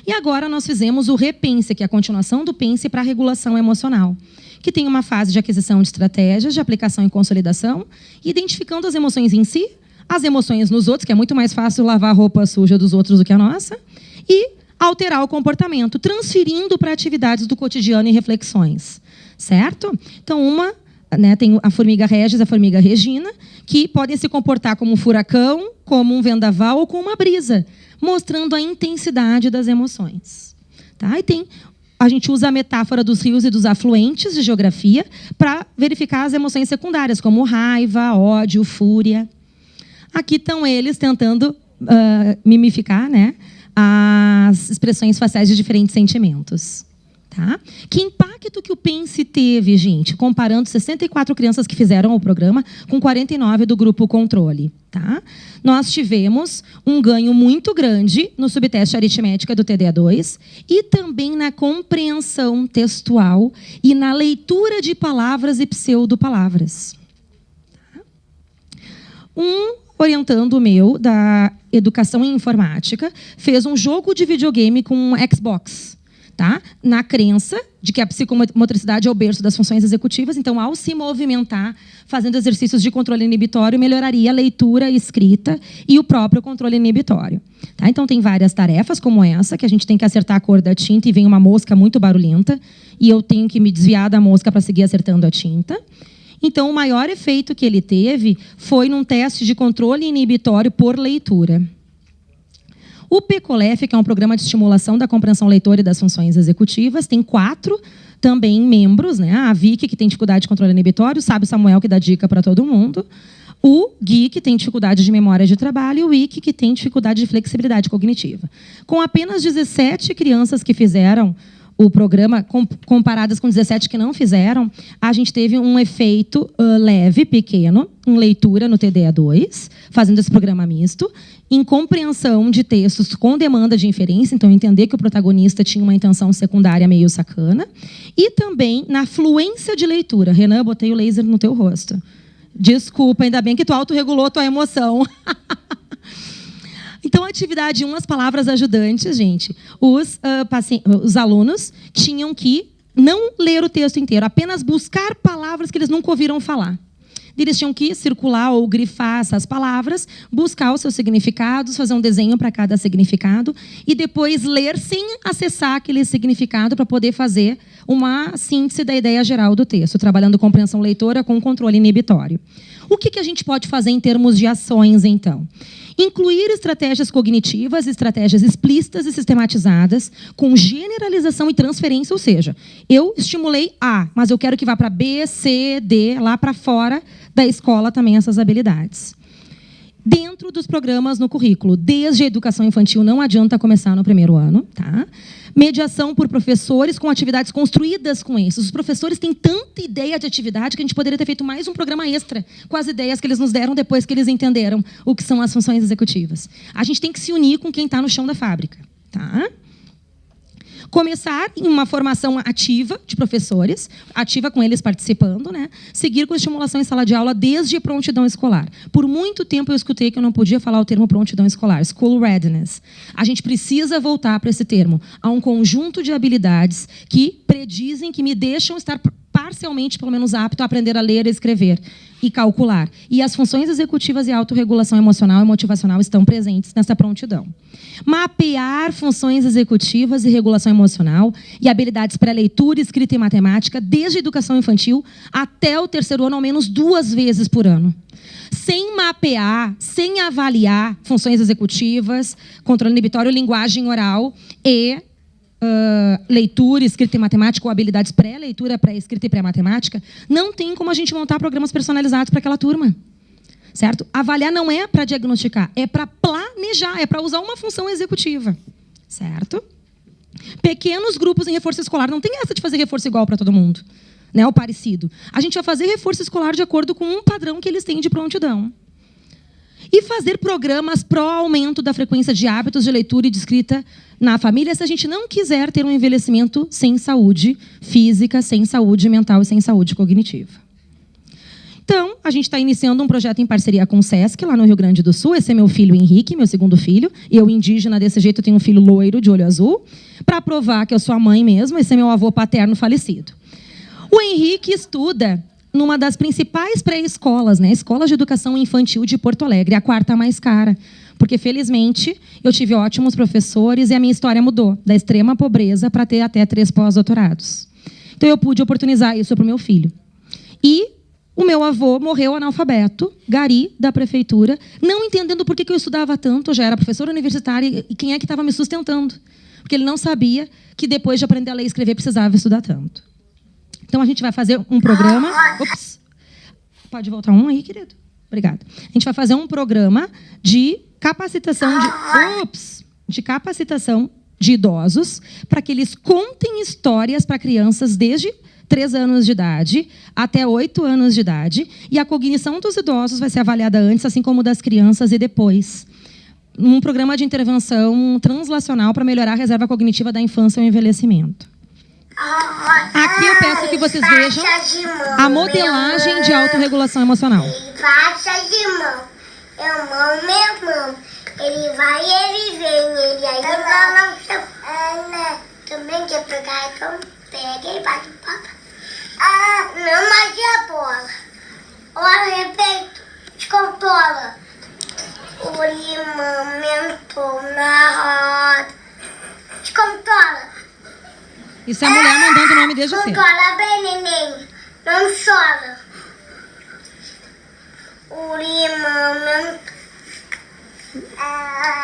E agora nós fizemos o Repense, que é a continuação do Pense para a regulação emocional, que tem uma fase de aquisição de estratégias, de aplicação e consolidação, identificando as emoções em si, as emoções nos outros, que é muito mais fácil lavar a roupa suja dos outros do que a nossa, e alterar o comportamento, transferindo para atividades do cotidiano e reflexões. Certo? Então, uma né, tem a formiga Regis e a formiga Regina, que podem se comportar como um furacão, como um vendaval ou como uma brisa, mostrando a intensidade das emoções. Tá? E a gente usa a metáfora dos rios e dos afluentes de geografia para verificar as emoções secundárias, como raiva, ódio, fúria. Aqui estão eles tentando mimificar, né, as expressões faciais de diferentes sentimentos. Tá? Que impacto que o Pense teve, gente, comparando 64 crianças que fizeram o programa com 49 do grupo controle? Tá? Nós tivemos um ganho muito grande no subteste aritmética do TDA2 e também na compreensão textual e na leitura de palavras e pseudopalavras. Um orientando meu da educação em informática fez um jogo de videogame com um Xbox. Tá? Na crença de que a psicomotricidade é o berço das funções executivas, então, ao se movimentar, fazendo exercícios de controle inibitório, melhoraria a leitura, a escrita e o próprio controle inibitório. Tá? Então, tem várias tarefas como essa, que a gente tem que acertar a cor da tinta e vem uma mosca muito barulhenta, e eu tenho que me desviar da mosca para seguir acertando a tinta. Então, o maior efeito que ele teve foi num teste de controle inibitório por leitura. O PECOLEF, que é um programa de estimulação da compreensão leitora e das funções executivas, tem 4 também membros, né? A Vicky, que tem dificuldade de controle inibitório, sabe o Samuel, que dá dica para todo mundo, o Gui, que tem dificuldade de memória de trabalho, e o Ike, que tem dificuldade de flexibilidade cognitiva. Com apenas 17 crianças que fizeram o programa, comparadas com 17 que não fizeram, a gente teve um efeito leve, pequeno, em leitura no TDA2, fazendo esse programa misto, em compreensão de textos com demanda de inferência, então entender que o protagonista tinha uma intenção secundária meio sacana, e também na fluência de leitura. Renan, eu botei o laser no teu rosto. Desculpa, ainda bem que tu autorregulou a tua emoção. Então, a atividade 1, as palavras ajudantes, gente. Os alunos tinham que não ler o texto inteiro, apenas buscar palavras que eles nunca ouviram falar. Eles tinham que circular ou grifar essas palavras, buscar os seus significados, fazer um desenho para cada significado e depois ler sem acessar aquele significado para poder fazer uma síntese da ideia geral do texto, trabalhando compreensão leitora com controle inibitório. O que a gente pode fazer em termos de ações, então? Incluir estratégias cognitivas, estratégias explícitas e sistematizadas, com generalização e transferência, ou seja, eu estimulei A, mas eu quero que vá para B, C, D, lá para fora da escola também essas habilidades. Dentro dos programas no currículo, desde a educação infantil, não adianta começar no primeiro ano, tá? Mediação por professores com atividades construídas com isso. Os professores têm tanta ideia de atividade que a gente poderia ter feito mais um programa extra com as ideias que eles nos deram depois que eles entenderam o que são as funções executivas. A gente tem que se unir com quem está no chão da fábrica, tá? Começar em uma formação ativa de professores, ativa com eles participando, né? Seguir com estimulação em sala de aula desde prontidão escolar. Por muito tempo eu escutei que eu não podia falar o termo prontidão escolar, school readiness. A gente precisa voltar para esse termo. Há um conjunto de habilidades que predizem, que me deixam estar parcialmente, pelo menos, apto a aprender a ler, a escrever e calcular. E as funções executivas e autorregulação emocional e motivacional estão presentes nessa prontidão. Mapear funções executivas e regulação emocional e habilidades para leitura, escrita e matemática, desde a educação infantil até o 3º ano, ao menos 2 vezes por ano. Sem mapear, sem avaliar funções executivas, controle inibitório, linguagem oral e leitura, escrita e matemática, ou habilidades pré-leitura, pré-escrita e pré-matemática, não tem como a gente montar programas personalizados para aquela turma. Certo? Avaliar não é para diagnosticar, é para planejar, é para usar uma função executiva. Certo? Pequenos grupos em reforço escolar. Não tem essa de fazer reforço igual para todo mundo, né? Ou parecido. A gente vai fazer reforço escolar de acordo com um padrão que eles têm de prontidão. E fazer programas pró-aumento da frequência de hábitos de leitura e de escrita na família, se a gente não quiser ter um envelhecimento sem saúde física, sem saúde mental e sem saúde cognitiva. Então, a gente está iniciando um projeto em parceria com o SESC, lá no Rio Grande do Sul. Esse é meu filho Henrique, meu segundo filho. Eu, indígena, desse jeito, eu tenho um filho loiro, de olho azul. Para provar que eu sou a mãe mesmo, esse é meu avô paterno falecido. O Henrique estuda numa das principais pré-escolas, né? Escola de Educação Infantil de Porto Alegre, a 4ª mais cara. Porque, felizmente, eu tive ótimos professores e a minha história mudou, da extrema pobreza para ter até 3 pós-doutorados. Então, eu pude oportunizar isso para o meu filho. E O meu avô morreu analfabeto, gari da prefeitura, não entendendo por que eu estudava tanto, eu já era professora universitária, e quem é que estava me sustentando. Porque ele não sabia que depois de aprender a ler e escrever precisava estudar tanto. Então, a gente vai fazer um programa... Ops. Pode voltar um aí, querido? Obrigada. A gente vai fazer um programa de capacitação de capacitação de idosos para que eles contem histórias para crianças desde 3 anos de idade até 8 anos de idade, e a cognição dos idosos vai ser avaliada antes, assim como das crianças, e depois. Um programa de intervenção translacional para melhorar a reserva cognitiva da infância e o envelhecimento. Aqui eu peço que vocês vejam a modelagem de autorregulação emocional. Ele passa de mão. Eu mão, meu mão. Ele vai, ele vem, ele aí não. Também quer pegar, então pega e bate o papo. Não, mas e a bola? Olha, repito, descontrola. O limão mentou na roda. Descontrola. Isso é a mulher mandando o nome desde cedo. Controla bem, neném. Não chora. O limão mentou.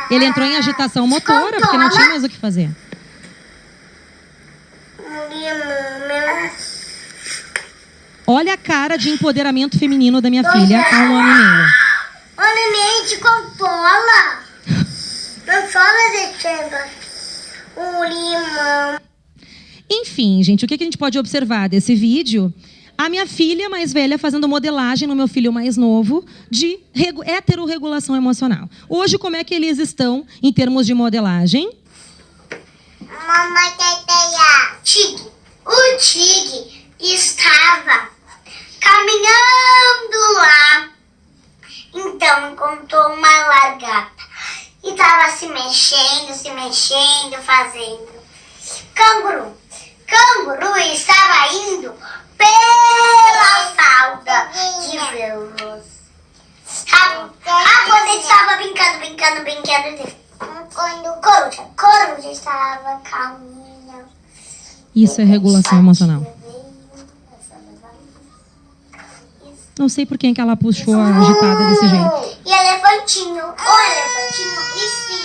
Ele entrou em agitação motora, porque não tinha mais o que fazer. Olha a cara de empoderamento feminino da minha filha há 1 ano e meio. O neném te controla. Não chora, December. O limão. Enfim, gente, o que a gente pode observar desse vídeo? A minha filha mais velha fazendo modelagem no meu filho mais novo de heterorregulação emocional. Hoje, como é que eles estão em termos de modelagem? Mamãe Teteia. Tig. O Tig estava caminhando lá. Então encontrou uma lagarta. E estava se mexendo, fazendo. Canguru. Canguru estava indo pela falda de velos. Quando ele estava brincando. Coruja estava calminha. Isso é regulação emocional. Não sei por que ela puxou a agitada desse jeito. E elefantinho. E sim.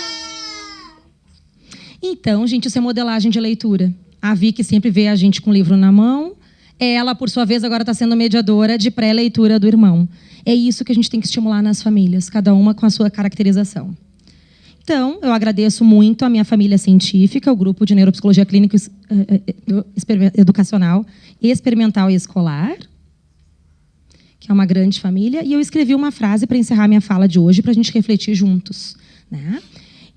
Então, gente, isso é modelagem de leitura. A Vicky sempre vê a gente com o livro na mão. Ela, por sua vez, agora está sendo mediadora de pré-leitura do irmão. É isso que a gente tem que estimular nas famílias, cada uma com a sua caracterização. Então, eu agradeço muito a minha família científica, o grupo de neuropsicologia clínica educacional, experimental e escolar, que é uma grande família, e eu escrevi uma frase para encerrar minha fala de hoje, para a gente refletir juntos, né?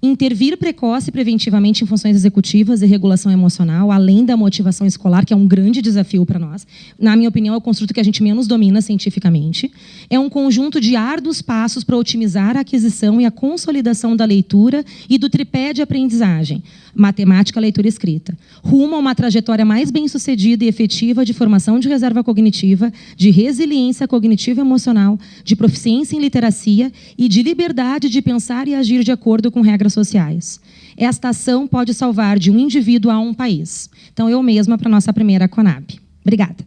Intervir precoce e preventivamente em funções executivas e regulação emocional, além da motivação escolar, que é um grande desafio para nós. Na minha opinião, é o construto que a gente menos domina cientificamente. É um conjunto de árduos passos para otimizar a aquisição e a consolidação da leitura e do tripé de aprendizagem, matemática, leitura e escrita, rumo a uma trajetória mais bem-sucedida e efetiva de formação de reserva cognitiva, de resiliência cognitiva e emocional, de proficiência em literacia e de liberdade de pensar e agir de acordo com regras sociais. Esta ação pode salvar de um indivíduo a um país. Então, eu mesma para a nossa primeira CONAB. Obrigada.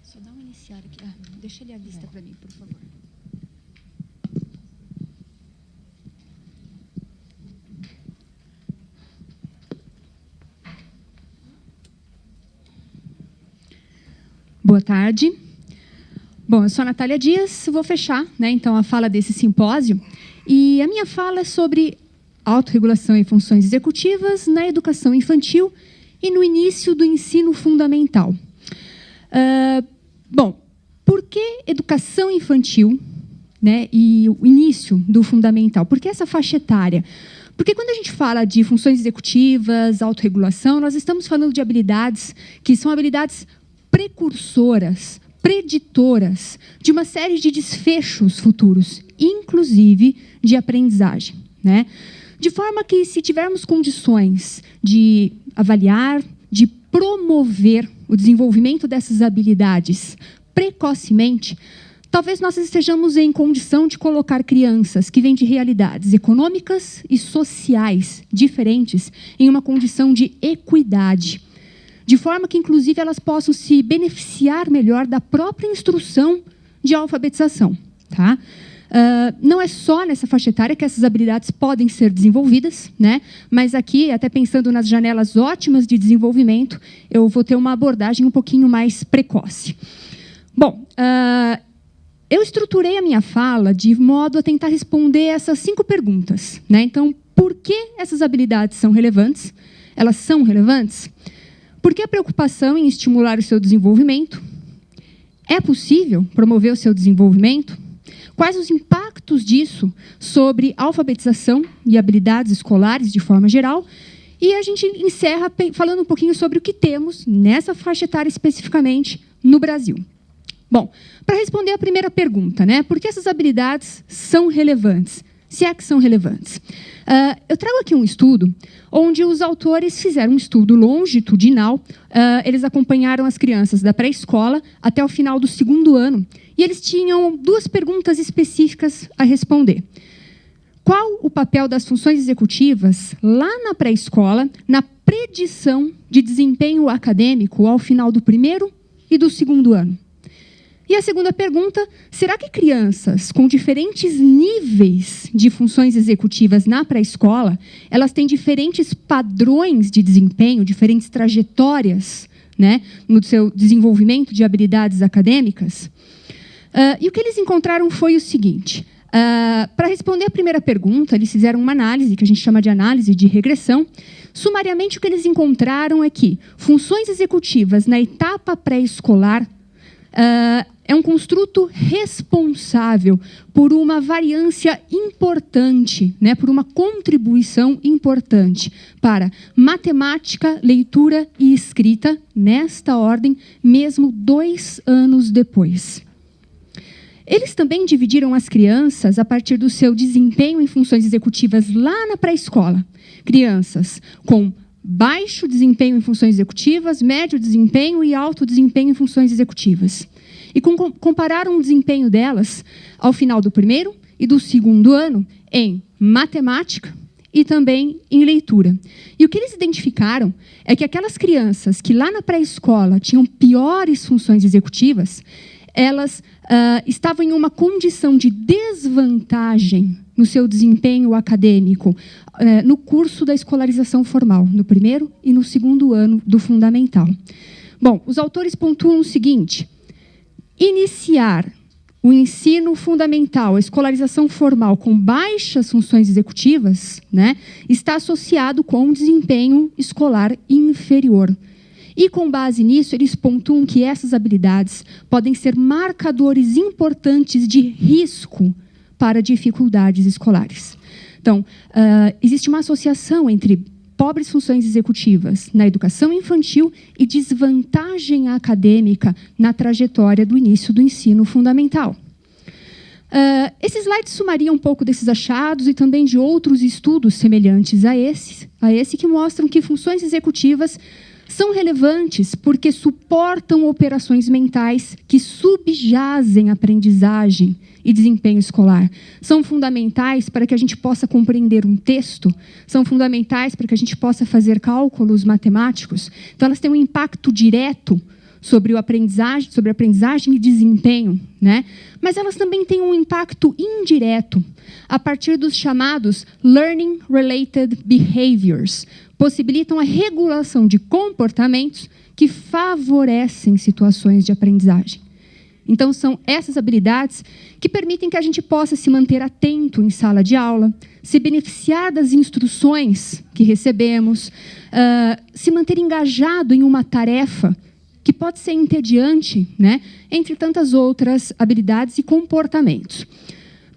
Só dá um iniciar aqui. Deixa ele a lista para mim, por favor. Boa tarde. Bom, eu sou a Natália Dias, vou fechar, né, então, a fala desse simpósio. E a minha fala é sobre autorregulação e funções executivas na educação infantil e no início do ensino fundamental. Bom, por que educação infantil, né, e o início do fundamental? Por que essa faixa etária? Porque quando a gente fala de funções executivas, autorregulação, nós estamos falando de habilidades que são habilidades precursoras, preditoras de uma série de desfechos futuros, inclusive de aprendizagem, né? De forma que, se tivermos condições de avaliar, de promover o desenvolvimento dessas habilidades precocemente, talvez nós estejamos em condição de colocar crianças que vêm de realidades econômicas e sociais diferentes em uma condição de equidade, de forma que, inclusive, elas possam se beneficiar melhor da própria instrução de alfabetização. Tá? Não é só nessa faixa etária que essas habilidades podem ser desenvolvidas, né? Mas aqui, até pensando nas janelas ótimas de desenvolvimento, eu vou ter uma abordagem um pouquinho mais precoce. Bom, eu estruturei a minha fala de modo a tentar responder essas 5 perguntas, né? Então, por que essas habilidades são relevantes? Elas são relevantes? Por que a preocupação em estimular o seu desenvolvimento? É possível promover o seu desenvolvimento? Quais os impactos disso sobre alfabetização e habilidades escolares de forma geral? E a gente encerra falando um pouquinho sobre o que temos nessa faixa etária especificamente no Brasil. Bom, para responder a primeira pergunta, né, por que essas habilidades são relevantes? Se é que são relevantes. Eu trago aqui um estudo onde os autores fizeram um estudo longitudinal. Eles acompanharam as crianças da pré-escola até o final do 2º ano. E eles tinham 2 perguntas específicas a responder. Qual o papel das funções executivas lá na pré-escola na predição de desempenho acadêmico ao final do 1º e do 2º ano? E a segunda pergunta, será que crianças com diferentes níveis de funções executivas na pré-escola, elas têm diferentes padrões de desempenho, diferentes trajetórias, né, no seu desenvolvimento de habilidades acadêmicas? E o que eles encontraram foi o seguinte. Para responder a primeira pergunta, eles fizeram uma análise, que a gente chama de análise de regressão. Sumariamente, o que eles encontraram é que funções executivas na etapa pré-escolar é um construto responsável por uma variância importante, né, por uma contribuição importante para matemática, leitura e escrita, nesta ordem, mesmo 2 anos depois. Eles também dividiram as crianças a partir do seu desempenho em funções executivas lá na pré-escola. Crianças com baixo desempenho em funções executivas, médio desempenho e alto desempenho em funções executivas. E compararam o desempenho delas ao final do 1º e do 2º ano em matemática e também em leitura. E o que eles identificaram é que aquelas crianças que lá na pré-escola tinham piores funções executivas, elas estavam em uma condição de desvantagem no seu desempenho acadêmico no curso da escolarização formal, no 1º e no 2º ano do fundamental. Bom, os autores pontuam o seguinte: iniciar o ensino fundamental, a escolarização formal com baixas funções executivas, né, está associado com um desempenho escolar inferior. E, com base nisso, eles pontuam que essas habilidades podem ser marcadores importantes de risco para dificuldades escolares. Então, existe uma associação entre pobres funções executivas na educação infantil e desvantagem acadêmica na trajetória do início do ensino fundamental. Esse slide sumaria um pouco desses achados e também de outros estudos semelhantes a esse que mostram que funções executivas são relevantes porque suportam operações mentais que subjazem a aprendizagem e desempenho escolar. São fundamentais para que a gente possa compreender um texto, são fundamentais para que a gente possa fazer cálculos matemáticos. Então, elas têm um impacto direto sobre a aprendizagem e desempenho, né? Mas elas também têm um impacto indireto a partir dos chamados Learning Related Behaviors, possibilitam a regulação de comportamentos que favorecem situações de aprendizagem. Então, são essas habilidades que permitem que a gente possa se manter atento em sala de aula, se beneficiar das instruções que recebemos, se manter engajado em uma tarefa que pode ser entediante, né, entre tantas outras habilidades e comportamentos.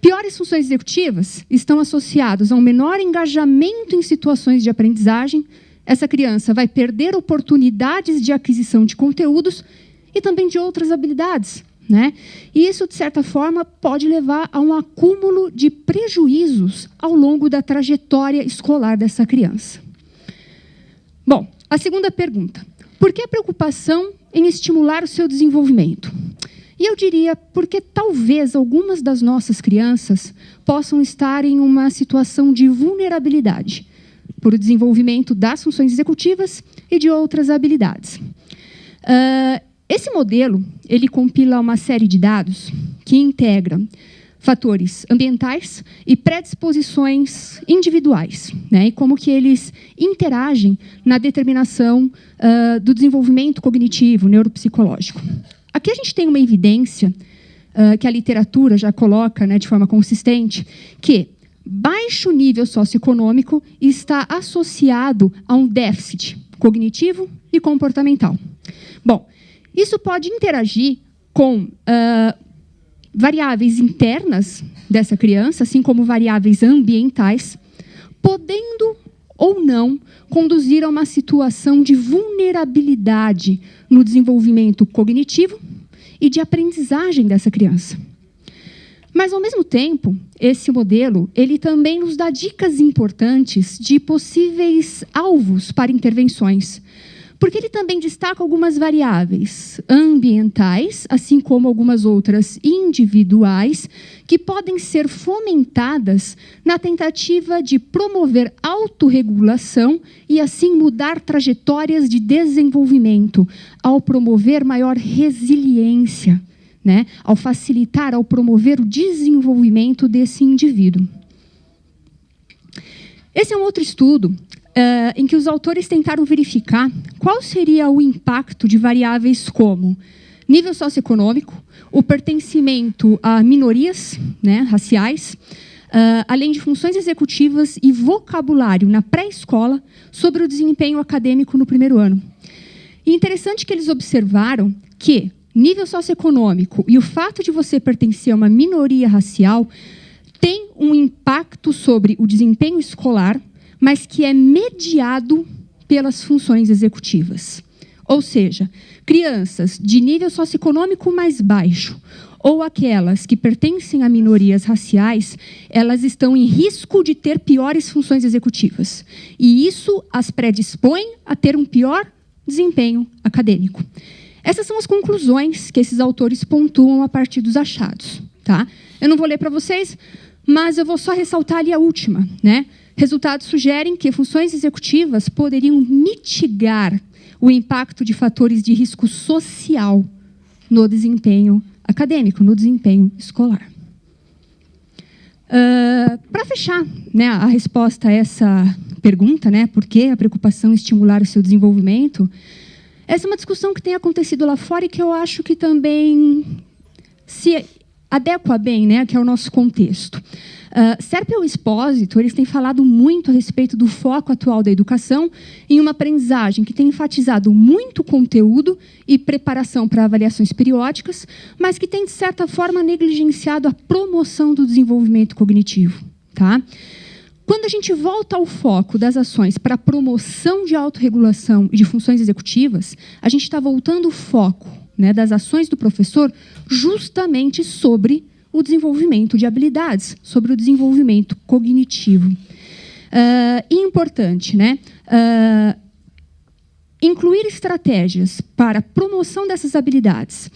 Piores funções executivas estão associadas a um menor engajamento em situações de aprendizagem. Essa criança vai perder oportunidades de aquisição de conteúdos e também de outras habilidades, né? E isso, de certa forma, pode levar a um acúmulo de prejuízos ao longo da trajetória escolar dessa criança. Bom, a segunda pergunta. Por que a preocupação em estimular o seu desenvolvimento? E eu diria porque talvez algumas das nossas crianças possam estar em uma situação de vulnerabilidade por o desenvolvimento das funções executivas e de outras habilidades. Esse modelo ele compila uma série de dados que integram fatores ambientais e predisposições individuais, né, e como que eles interagem na determinação do desenvolvimento cognitivo, neuropsicológico. Aqui a gente tem uma evidência que a literatura já coloca, né, de forma consistente, que baixo nível socioeconômico está associado a um déficit cognitivo e comportamental. Bom, isso pode interagir com variáveis internas dessa criança, assim como variáveis ambientais, podendo ou não conduzir a uma situação de vulnerabilidade no desenvolvimento cognitivo e de aprendizagem dessa criança. Mas, ao mesmo tempo, esse modelo ele também nos dá dicas importantes de possíveis alvos para intervenções, porque ele também destaca algumas variáveis ambientais, assim como algumas outras individuais, que podem ser fomentadas na tentativa de promover autorregulação e, assim, mudar trajetórias de desenvolvimento, ao promover maior resiliência, né? Ao facilitar, ao promover o desenvolvimento desse indivíduo. Esse é um outro estudo em que os autores tentaram verificar qual seria o impacto de variáveis como nível socioeconômico, o pertencimento a minorias, né, raciais, além de funções executivas e vocabulário na pré-escola sobre o desempenho acadêmico no primeiro ano. E interessante que eles observaram que nível socioeconômico e o fato de você pertencer a uma minoria racial tem um impacto sobre o desempenho escolar, mas que é mediado pelas funções executivas. Ou seja, crianças de nível socioeconômico mais baixo ou aquelas que pertencem a minorias raciais, elas estão em risco de ter piores funções executivas. E isso as predispõe a ter um pior desempenho acadêmico. Essas são as conclusões que esses autores pontuam a partir dos achados. Tá? Eu não vou ler para vocês, mas eu vou só ressaltar ali a última, né? Resultados sugerem que funções executivas poderiam mitigar o impacto de fatores de risco social no desempenho acadêmico, no desempenho escolar. Para fechar, né, a resposta a essa pergunta, né, por que a preocupação em estimular o seu desenvolvimento, essa é uma discussão que tem acontecido lá fora e que eu acho que também se adequa bem, né, que é o nosso contexto. Serpel e Espósito, eles têm falado muito a respeito do foco atual da educação em uma aprendizagem que tem enfatizado muito conteúdo e preparação para avaliações periódicas, mas que tem, de certa forma, negligenciado a promoção do desenvolvimento cognitivo. Tá? Quando a gente volta ao foco das ações para a promoção de autorregulação e de funções executivas, a gente está voltando o foco, né, das ações do professor justamente sobre o desenvolvimento de habilidades, sobre o desenvolvimento cognitivo. E importante, né? Incluir estratégias para a promoção dessas habilidades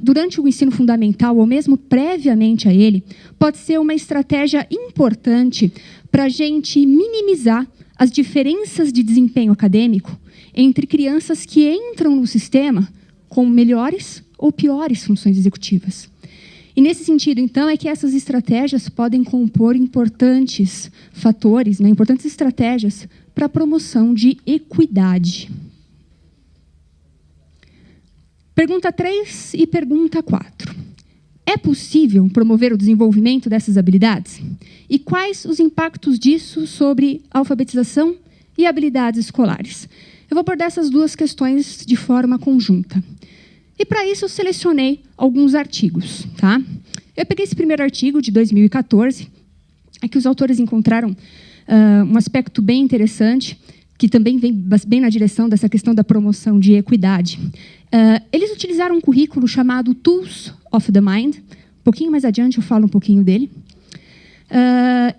durante o ensino fundamental ou mesmo previamente a ele, pode ser uma estratégia importante para a gente minimizar as diferenças de desempenho acadêmico entre crianças que entram no sistema com melhores ou piores funções executivas. E, nesse sentido, então, é que essas estratégias podem compor importantes fatores, né, importantes estratégias para a promoção de equidade. Pergunta 3 e pergunta 4. É possível promover o desenvolvimento dessas habilidades? E quais os impactos disso sobre alfabetização e habilidades escolares? Eu vou abordar essas duas questões de forma conjunta. E, para isso, eu selecionei alguns artigos. Tá? Eu peguei esse primeiro artigo, de 2014, em que os autores encontraram um aspecto bem interessante, que também vem bem na direção dessa questão da promoção de equidade. Eles utilizaram um currículo chamado Tools of the Mind. Um pouquinho mais adiante eu falo um pouquinho dele.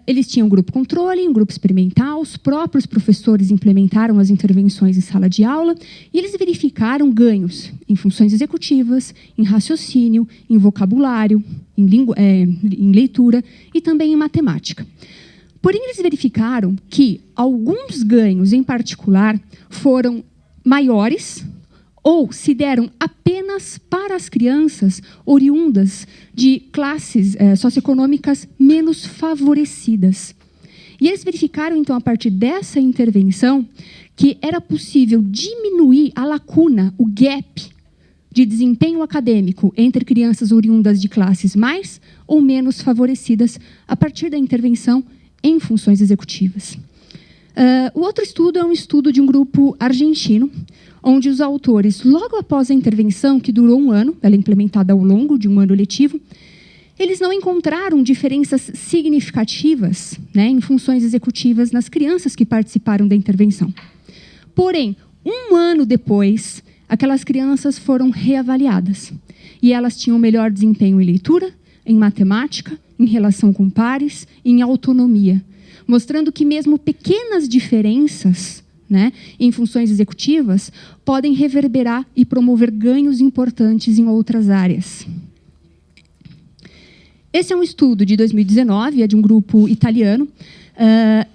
Eles tinham um grupo controle, um grupo experimental, os próprios professores implementaram as intervenções em sala de aula e eles verificaram ganhos em funções executivas, em raciocínio, em vocabulário, em leitura e também em matemática. Porém, eles verificaram que alguns ganhos, em particular, foram maiores ou se deram apenas para as crianças oriundas de classes socioeconômicas menos favorecidas. E eles verificaram, então, a partir dessa intervenção, que era possível diminuir a lacuna, o gap de desempenho acadêmico entre crianças oriundas de classes mais ou menos favorecidas a partir da intervenção em funções executivas. O outro estudo é um estudo de um grupo argentino, onde os autores, logo após a intervenção, que durou 1 ano, ela é implementada ao longo de 1 ano letivo, eles não encontraram diferenças significativas, né, em funções executivas nas crianças que participaram da intervenção. Porém, 1 ano depois, aquelas crianças foram reavaliadas e elas tinham melhor desempenho em leitura, em matemática, em relação com pares, em autonomia, mostrando que mesmo pequenas diferenças, né, em funções executivas podem reverberar e promover ganhos importantes em outras áreas. Esse é um estudo de 2019, é de um grupo italiano,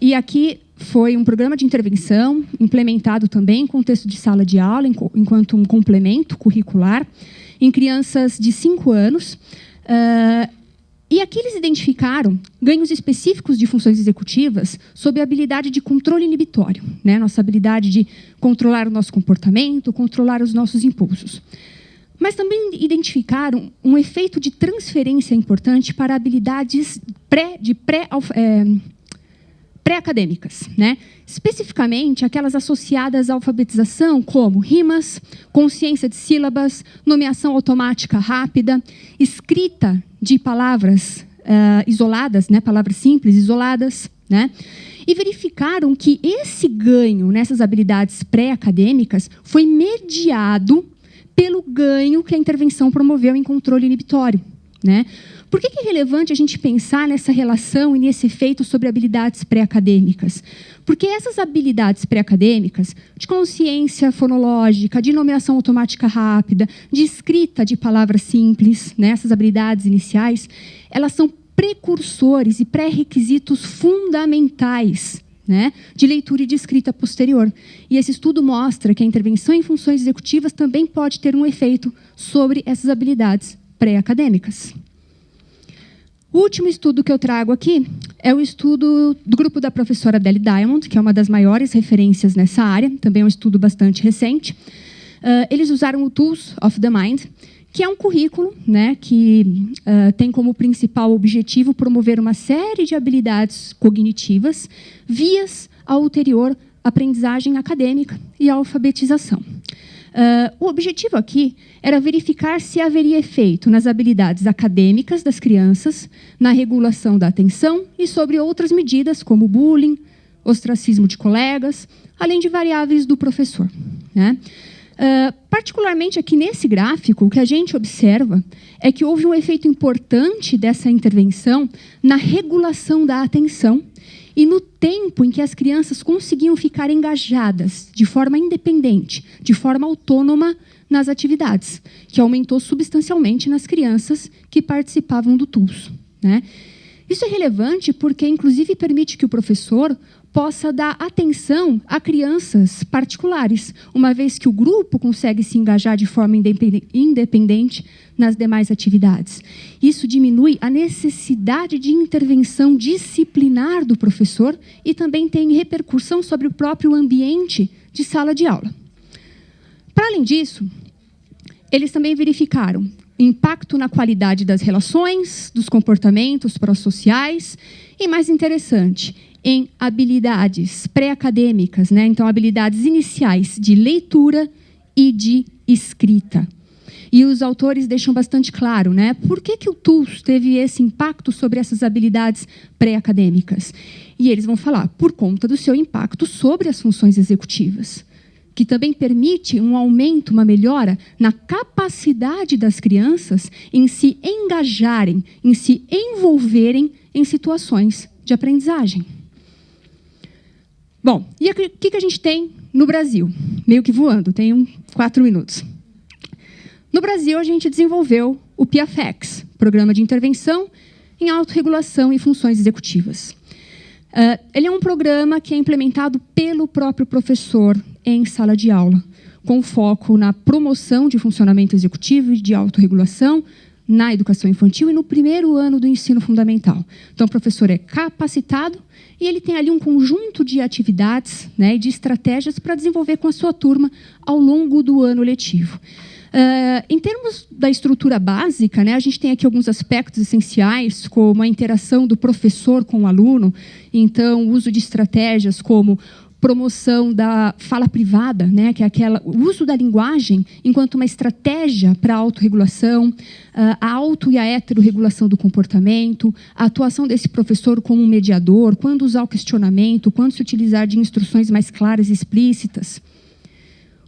e aqui foi um programa de intervenção implementado também em contexto de sala de aula, enquanto um complemento curricular, em crianças de 5 anos. E aqui eles identificaram ganhos específicos de funções executivas sob a habilidade de controle inibitório, né? Nossa habilidade de controlar o nosso comportamento, controlar os nossos impulsos. Mas também identificaram um efeito de transferência importante para habilidades pré-acadêmicas, né? Especificamente aquelas associadas à alfabetização, como rimas, consciência de sílabas, nomeação automática rápida, escrita de palavras isoladas, né? Palavras simples isoladas, né? E verificaram que esse ganho nessas habilidades pré-acadêmicas foi mediado pelo ganho que a intervenção promoveu em controle inibitório, né? Por que é relevante a gente pensar nessa relação e nesse efeito sobre habilidades pré-acadêmicas? Porque essas habilidades pré-acadêmicas, de consciência fonológica, de nomeação automática rápida, de escrita de palavras simples, né, essas habilidades iniciais, elas são precursores e pré-requisitos fundamentais, né, de leitura e de escrita posterior. E esse estudo mostra que a intervenção em funções executivas também pode ter um efeito sobre essas habilidades pré-acadêmicas. O último estudo que eu trago aqui é o estudo do grupo da professora Adele Diamond, que é uma das maiores referências nessa área, também é um estudo bastante recente. Eles usaram o Tools of the Mind, que é um currículo, né, que tem como principal objetivo promover uma série de habilidades cognitivas vias à ulterior aprendizagem acadêmica e alfabetização. O objetivo aqui era verificar se haveria efeito nas habilidades acadêmicas das crianças, na regulação da atenção e sobre outras medidas, como bullying, ostracismo de colegas, além de variáveis do professor, né? Particularmente aqui nesse gráfico, o que a gente observa é que houve um efeito importante dessa intervenção na regulação da atenção e no tempo em que as crianças conseguiam ficar engajadas de forma independente, de forma autônoma nas atividades, que aumentou substancialmente nas crianças que participavam do TULS, né? Isso é relevante porque, inclusive, permite que o professor possa dar atenção a crianças particulares, uma vez que o grupo consegue se engajar de forma independente nas demais atividades. Isso diminui a necessidade de intervenção disciplinar do professor e também tem repercussão sobre o próprio ambiente de sala de aula. Para além disso, eles também verificaram impacto na qualidade das relações, dos comportamentos pró-sociais e, mais interessante, em habilidades pré-acadêmicas, né? Então, habilidades iniciais de leitura e de escrita. E os autores deixam bastante claro, né? Por que o TULS teve esse impacto sobre essas habilidades pré-acadêmicas? E eles vão falar, por conta do seu impacto sobre as funções executivas, que também permite um aumento, uma melhora na capacidade das crianças em se engajarem, em se envolverem em situações de aprendizagem. Bom, e o que a gente tem no Brasil? Meio que voando, tenho 4 minutos. No Brasil, a gente desenvolveu o PIAFEX, Programa de Intervenção em Autorregulação e Funções Executivas. Ele é um programa que é implementado pelo próprio professor em sala de aula, com foco na promoção de funcionamento executivo e de autorregulação na educação infantil e no primeiro ano do ensino fundamental. Então, o professor é capacitado e ele tem ali um conjunto de atividades, né, e de estratégias para desenvolver com a sua turma ao longo do ano letivo. Em termos da estrutura básica, né, a gente tem aqui alguns aspectos essenciais, como a interação do professor com o aluno, então, o uso de estratégias como promoção da fala privada, né, que é o uso da linguagem enquanto uma estratégia para a autorregulação, a auto- e a heterorregulação do comportamento, a atuação desse professor como um mediador, quando usar o questionamento, quando se utilizar de instruções mais claras e explícitas.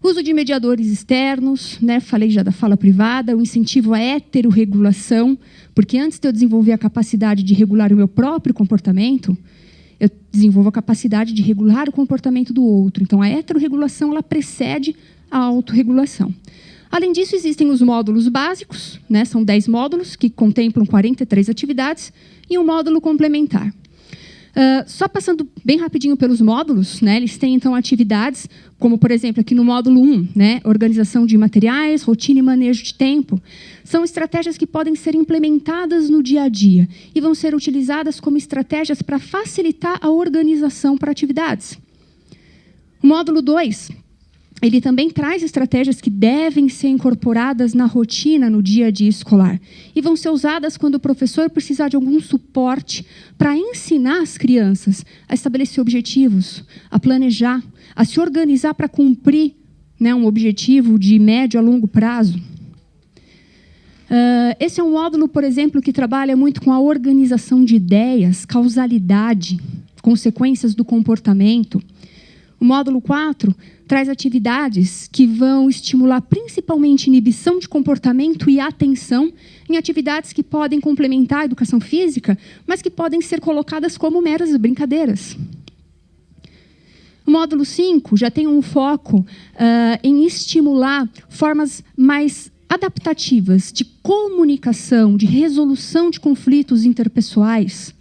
Uso de mediadores externos, né? Falei já da fala privada, o incentivo à heterorregulação, porque antes de eu desenvolver a capacidade de regular o meu próprio comportamento, eu desenvolvo a capacidade de regular o comportamento do outro. Então, a heterorregulação ela precede a autorregulação. Além disso, existem os módulos básicos, né? São 10 módulos, que contemplam 43 atividades, e um módulo complementar. Só passando bem rapidinho pelos módulos, né, eles têm, então, atividades, como, por exemplo, aqui no módulo 1, né, organização de materiais, rotina e manejo de tempo. São estratégias que podem ser implementadas no dia a dia e vão ser utilizadas como estratégias para facilitar a organização para atividades. O módulo 2, ele também traz estratégias que devem ser incorporadas na rotina, no dia a dia escolar. E vão ser usadas quando o professor precisar de algum suporte para ensinar as crianças a estabelecer objetivos, a planejar, a se organizar para cumprir, né, um objetivo de médio a longo prazo. Esse é um módulo, por exemplo, que trabalha muito com a organização de ideias, causalidade, consequências do comportamento. O módulo 4 traz atividades que vão estimular principalmente inibição de comportamento e atenção em atividades que podem complementar a educação física, mas que podem ser colocadas como meras brincadeiras. O módulo 5 já tem um foco em estimular formas mais adaptativas de comunicação, de resolução de conflitos interpessoais.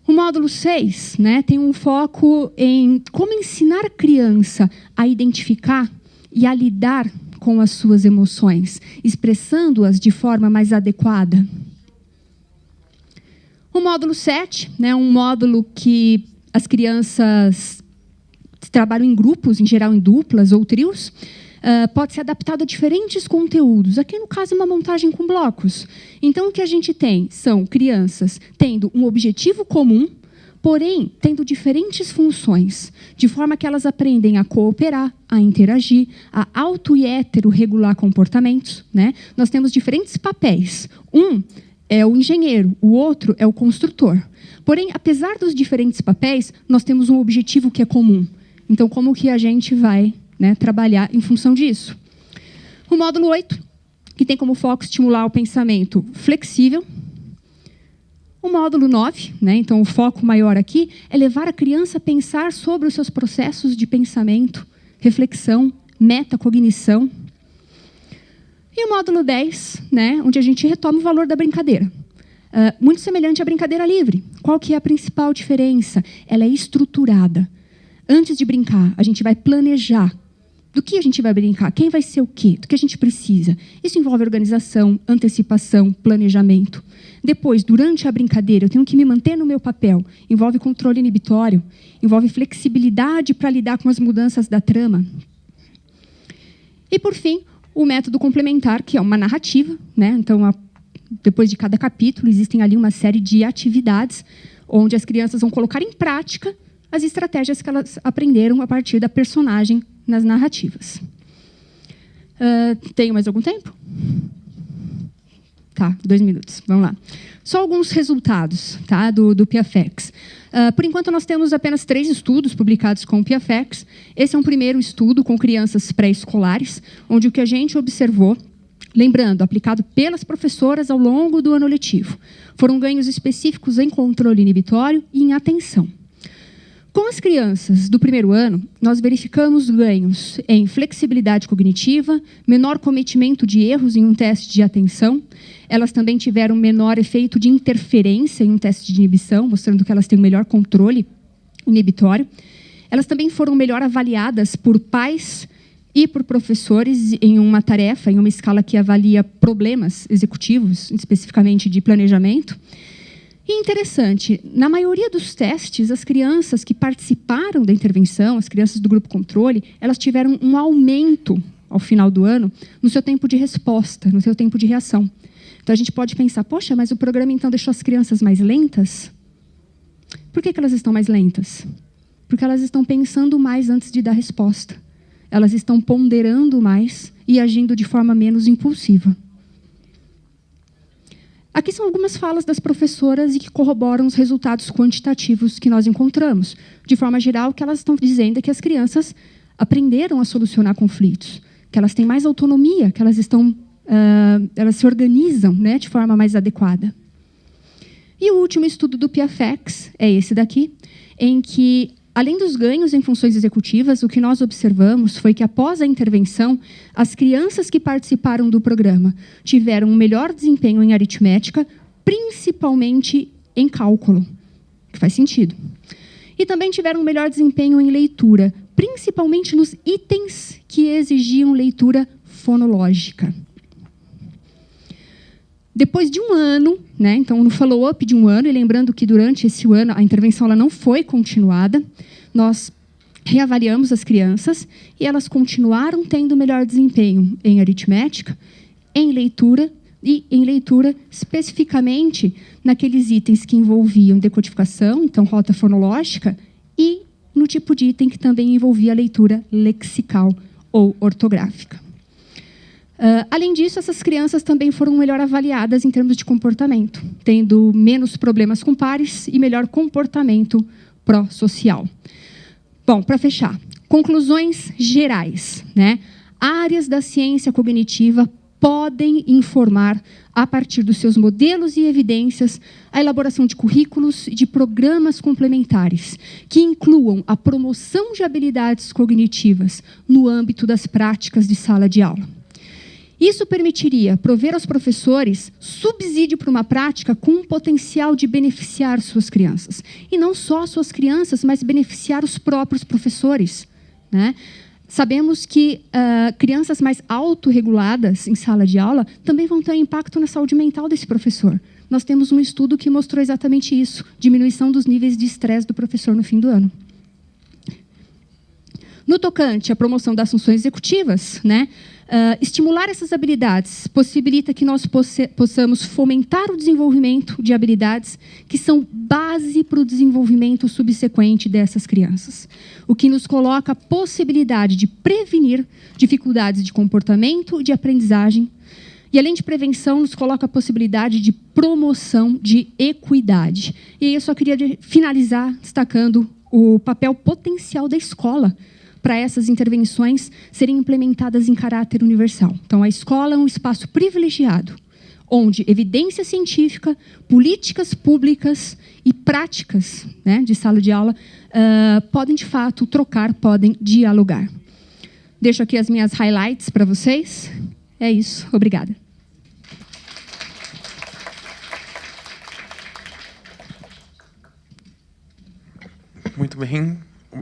O módulo 6, né, tem um foco em como ensinar a criança a identificar e a lidar com as suas emoções, expressando-as de forma mais adequada. O módulo 7, né, um módulo que as crianças trabalham em grupos, em geral em duplas ou trios, pode ser adaptado a diferentes conteúdos. Aqui, no caso, é uma montagem com blocos. Então, o que a gente tem são crianças tendo um objetivo comum, porém, tendo diferentes funções, de forma que elas aprendem a cooperar, a interagir, a auto- e heterorregular comportamentos, né? Nós temos diferentes papéis. Um é o engenheiro, o outro é o construtor. Porém, apesar dos diferentes papéis, nós temos um objetivo que é comum. Então, como que a gente vai, né, trabalhar em função disso? O módulo 8, que tem como foco estimular o pensamento flexível. O módulo 9, né, então o foco maior aqui, é levar a criança a pensar sobre os seus processos de pensamento, reflexão, metacognição. E o módulo 10, né, onde a gente retoma o valor da brincadeira. Muito semelhante à brincadeira livre. Qual que é a principal diferença? Ela é estruturada. Antes de brincar, a gente vai planejar do que a gente vai brincar, quem vai ser o quê, do que a gente precisa. Isso envolve organização, antecipação, planejamento. Depois, durante a brincadeira, eu tenho que me manter no meu papel. Envolve controle inibitório, envolve flexibilidade para lidar com as mudanças da trama. E, por fim, o método complementar, que é uma narrativa, né? Então, depois de cada capítulo, existem ali uma série de atividades onde as crianças vão colocar em prática as estratégias que elas aprenderam a partir da personagem nas narrativas. Tenho mais algum tempo? Tá, 2 minutos. Vamos lá. Só alguns resultados, tá, do PIAFEX. Por enquanto, nós temos apenas 3 estudos publicados com o PIAFEX. Esse é um primeiro estudo com crianças pré-escolares, onde o que a gente observou, lembrando, aplicado pelas professoras ao longo do ano letivo, foram ganhos específicos em controle inibitório e em atenção. Com as crianças do primeiro ano, nós verificamos ganhos em flexibilidade cognitiva, menor cometimento de erros em um teste de atenção. Elas também tiveram menor efeito de interferência em um teste de inibição, mostrando que elas têm um melhor controle inibitório. Elas também foram melhor avaliadas por pais e por professores em uma tarefa, em uma escala que avalia problemas executivos, especificamente de planejamento. E interessante, na maioria dos testes, as crianças que participaram da intervenção, as crianças do grupo controle, elas tiveram um aumento ao final do ano no seu tempo de resposta, no seu tempo de reação. Então, a gente pode pensar, poxa, mas o programa, então, deixou as crianças mais lentas? Por que elas estão mais lentas? Porque elas estão pensando mais antes de dar resposta. Elas estão ponderando mais e agindo de forma menos impulsiva. Aqui são algumas falas das professoras e que corroboram os resultados quantitativos que nós encontramos. De forma geral, o que elas estão dizendo é que as crianças aprenderam a solucionar conflitos, que elas têm mais autonomia, que elas se organizam, né, de forma mais adequada. E o último estudo do PIAFEX é esse daqui, em que, além dos ganhos em funções executivas, o que nós observamos foi que, após a intervenção, as crianças que participaram do programa tiveram um melhor desempenho em aritmética, principalmente em cálculo, que faz sentido. E também tiveram um melhor desempenho em leitura, principalmente nos itens que exigiam leitura fonológica. Depois de um ano, né, então no follow-up de um ano, e lembrando que durante esse ano a intervenção ela não foi continuada, nós reavaliamos as crianças e elas continuaram tendo melhor desempenho em aritmética, em leitura e em leitura especificamente naqueles itens que envolviam decodificação, então rota fonológica, e no tipo de item que também envolvia a leitura lexical ou ortográfica. Além disso, essas crianças também foram melhor avaliadas em termos de comportamento, tendo menos problemas com pares e melhor comportamento pró-social. Bom, para fechar, conclusões gerais, né? Áreas da ciência cognitiva podem informar, a partir dos seus modelos e evidências, a elaboração de currículos e de programas complementares, que incluam a promoção de habilidades cognitivas no âmbito das práticas de sala de aula. Isso permitiria prover aos professores subsídio para uma prática com um potencial de beneficiar suas crianças. E não só suas crianças, mas beneficiar os próprios professores, né? Sabemos que crianças mais autorreguladas em sala de aula também vão ter um impacto na saúde mental desse professor. Nós temos um estudo que mostrou exatamente isso, diminuição dos níveis de estresse do professor no fim do ano. No tocante à promoção das funções executivas, né, estimular essas habilidades possibilita que nós possamos fomentar o desenvolvimento de habilidades que são base para o desenvolvimento subsequente dessas crianças, o que nos coloca a possibilidade de prevenir dificuldades de comportamento e de aprendizagem, e, além de prevenção, nos coloca a possibilidade de promoção de equidade. E aí eu só queria finalizar destacando o papel potencial da escola para essas intervenções serem implementadas em caráter universal. Então, a escola é um espaço privilegiado, onde evidência científica, políticas públicas e práticas, né, de sala de aula podem, de fato, trocar, podem dialogar. Deixo aqui as minhas highlights para vocês. É isso. Obrigada. Muito bem.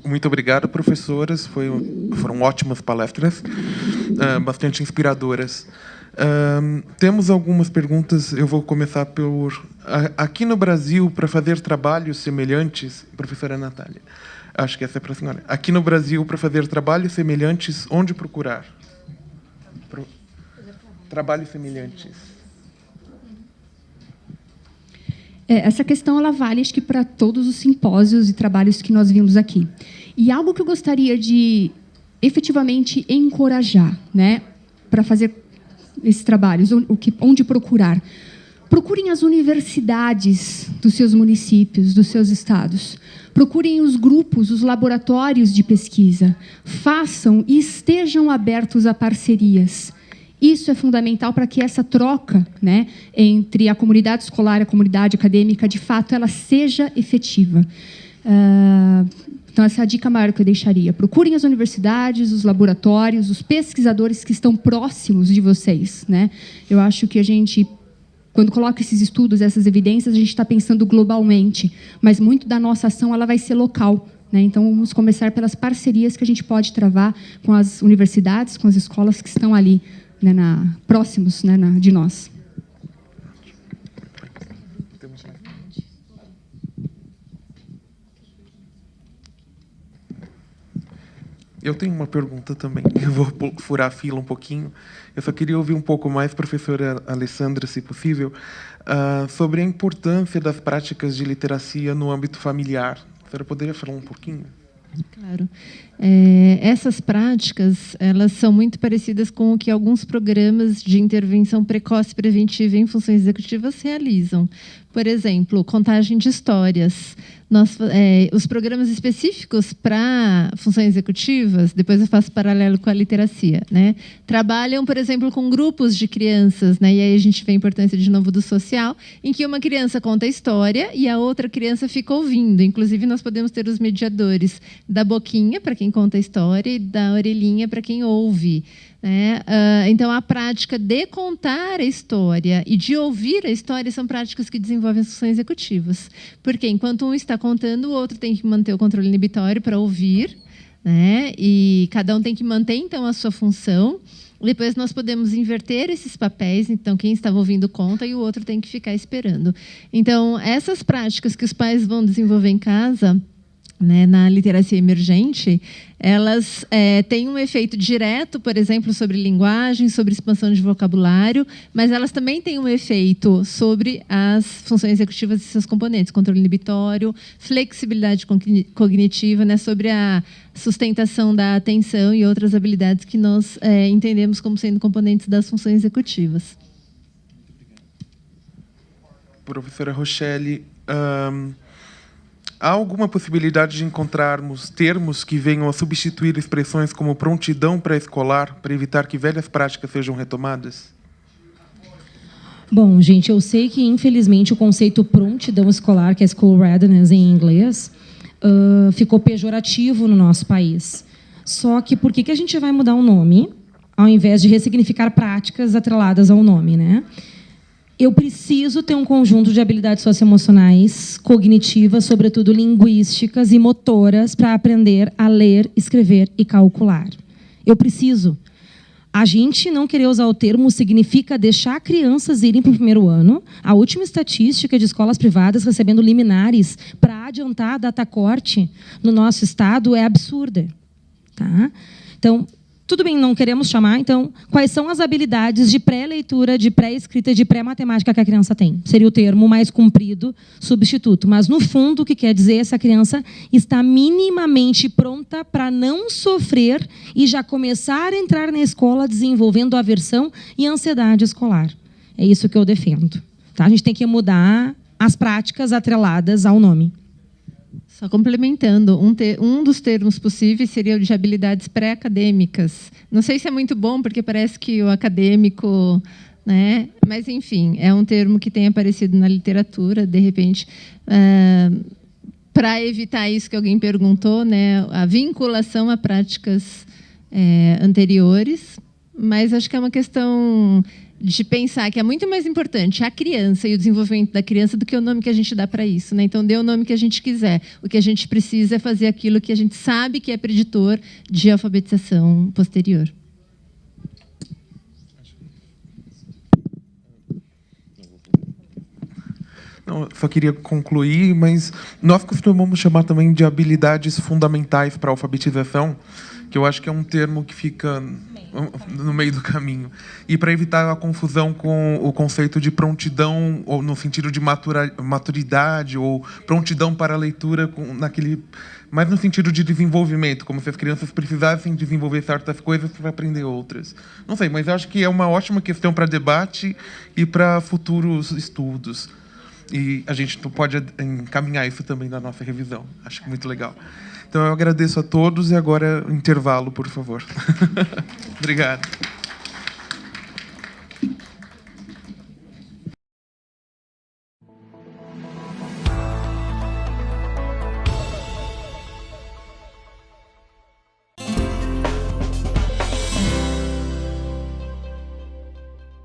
Muito obrigado, professoras. Foram ótimas palestras, bastante inspiradoras. Temos algumas perguntas. Eu vou começar por... Aqui no Brasil, para fazer trabalhos semelhantes... Professora Natália, acho que essa é para a senhora. Aqui no Brasil, para fazer trabalhos semelhantes, onde procurar? Trabalhos semelhantes. Essa questão ela vale, acho que, para todos os simpósios e trabalhos que nós vimos aqui. E algo que eu gostaria de efetivamente encorajar, né, para fazer esses trabalhos, onde procurar. Procurem as universidades dos seus municípios, dos seus estados. Procurem os grupos, os laboratórios de pesquisa. Façam e estejam abertos a parcerias. Isso é fundamental para que essa troca, né, entre a comunidade escolar e a comunidade acadêmica, de fato, ela seja efetiva. Então, essa é a dica maior que eu deixaria. Procurem as universidades, os laboratórios, os pesquisadores que estão próximos de vocês, né? Eu acho que a gente, quando coloca esses estudos, essas evidências, a gente está pensando globalmente, mas muito da nossa ação ela vai ser local, né? Então, vamos começar pelas parcerias que a gente pode travar com as universidades, com as escolas que estão ali, né, próximos, né, de nós. Eu tenho uma pergunta também. Eu vou furar a fila um pouquinho. Eu só queria ouvir um pouco mais, professora Alessandra, se possível, sobre a importância das práticas de literacia no âmbito familiar. A senhora poderia falar um pouquinho? Claro. Essas práticas, elas são muito parecidas com o que alguns programas de intervenção precoce preventiva em funções executivas realizam. Por exemplo, contagem de histórias. Os programas específicos para funções executivas, depois eu faço paralelo com a literacia, né? Trabalham, por exemplo, com grupos de crianças, né? E aí a gente vê a importância, de novo, do social, em que uma criança conta a história e a outra criança fica ouvindo. Inclusive, nós podemos ter os mediadores da boquinha, para quem conta a história, e da orelhinha, para quem ouve. Então, a prática de contar a história e de ouvir a história são práticas que desenvolvem as funções executivas. Porque, enquanto um está contando, o outro tem que manter o controle inibitório para ouvir, né? E cada um tem que manter, então, a sua função. Depois, nós podemos inverter esses papéis. Então, quem estava ouvindo conta e o outro tem que ficar esperando. Então, essas práticas que os pais vão desenvolver em casa, né, na literacia emergente, elas têm um efeito direto, por exemplo, sobre linguagem, sobre expansão de vocabulário, mas elas também têm um efeito sobre as funções executivas e seus componentes, controle inibitório, flexibilidade cognitiva, né, sobre a sustentação da atenção e outras habilidades que nós entendemos como sendo componentes das funções executivas. Professora Rochelle, há alguma possibilidade de encontrarmos termos que venham a substituir expressões como prontidão pré-escolar para evitar que velhas práticas sejam retomadas? Bom, gente, eu sei que, infelizmente, o conceito prontidão escolar, que é school readiness em inglês, ficou pejorativo no nosso país. Só que por que a gente vai mudar o nome, ao invés de ressignificar práticas atreladas ao nome, né? Eu preciso ter um conjunto de habilidades socioemocionais, cognitivas, sobretudo linguísticas e motoras, para aprender a ler, escrever e calcular. Eu preciso. A gente não querer usar o termo significa deixar crianças irem para o primeiro ano. A última estatística de escolas privadas recebendo liminares para adiantar a data corte no nosso estado é absurda. Tá? Então, tudo bem, não queremos chamar, então, quais são as habilidades de pré-leitura, de pré-escrita, de pré-matemática que a criança tem? Seria o termo mais comprido, substituto. Mas, no fundo, o que quer dizer? Essa criança está minimamente pronta para não sofrer e já começar a entrar na escola desenvolvendo aversão e ansiedade escolar. É isso que eu defendo. Tá? A gente tem que mudar as práticas atreladas ao nome. Só complementando, um dos termos possíveis seria o de habilidades pré-acadêmicas. Não sei se é muito bom, porque parece que o acadêmico, né? Mas, enfim, é um termo que tem aparecido na literatura, de repente, para evitar isso que alguém perguntou, né? A vinculação a práticas anteriores, mas acho que é uma questão de pensar que é muito mais importante a criança e o desenvolvimento da criança do que o nome que a gente dá para isso, né? Então, dê o nome que a gente quiser. O que a gente precisa é fazer aquilo que a gente sabe que é preditor de alfabetização posterior. Não, só queria concluir, mas nós costumamos chamar também de habilidades fundamentais para a alfabetização, que eu acho que é um termo que fica no meio do caminho. E para evitar a confusão com o conceito de prontidão, ou no sentido de maturidade, ou prontidão para a leitura, mas no sentido de desenvolvimento, como se as crianças precisassem desenvolver certas coisas para aprender outras. Não sei, mas eu acho que é uma ótima questão para debate e para futuros estudos. E a gente pode encaminhar isso também na nossa revisão. Acho muito legal. Então, eu agradeço a todos e agora intervalo, por favor. Obrigado.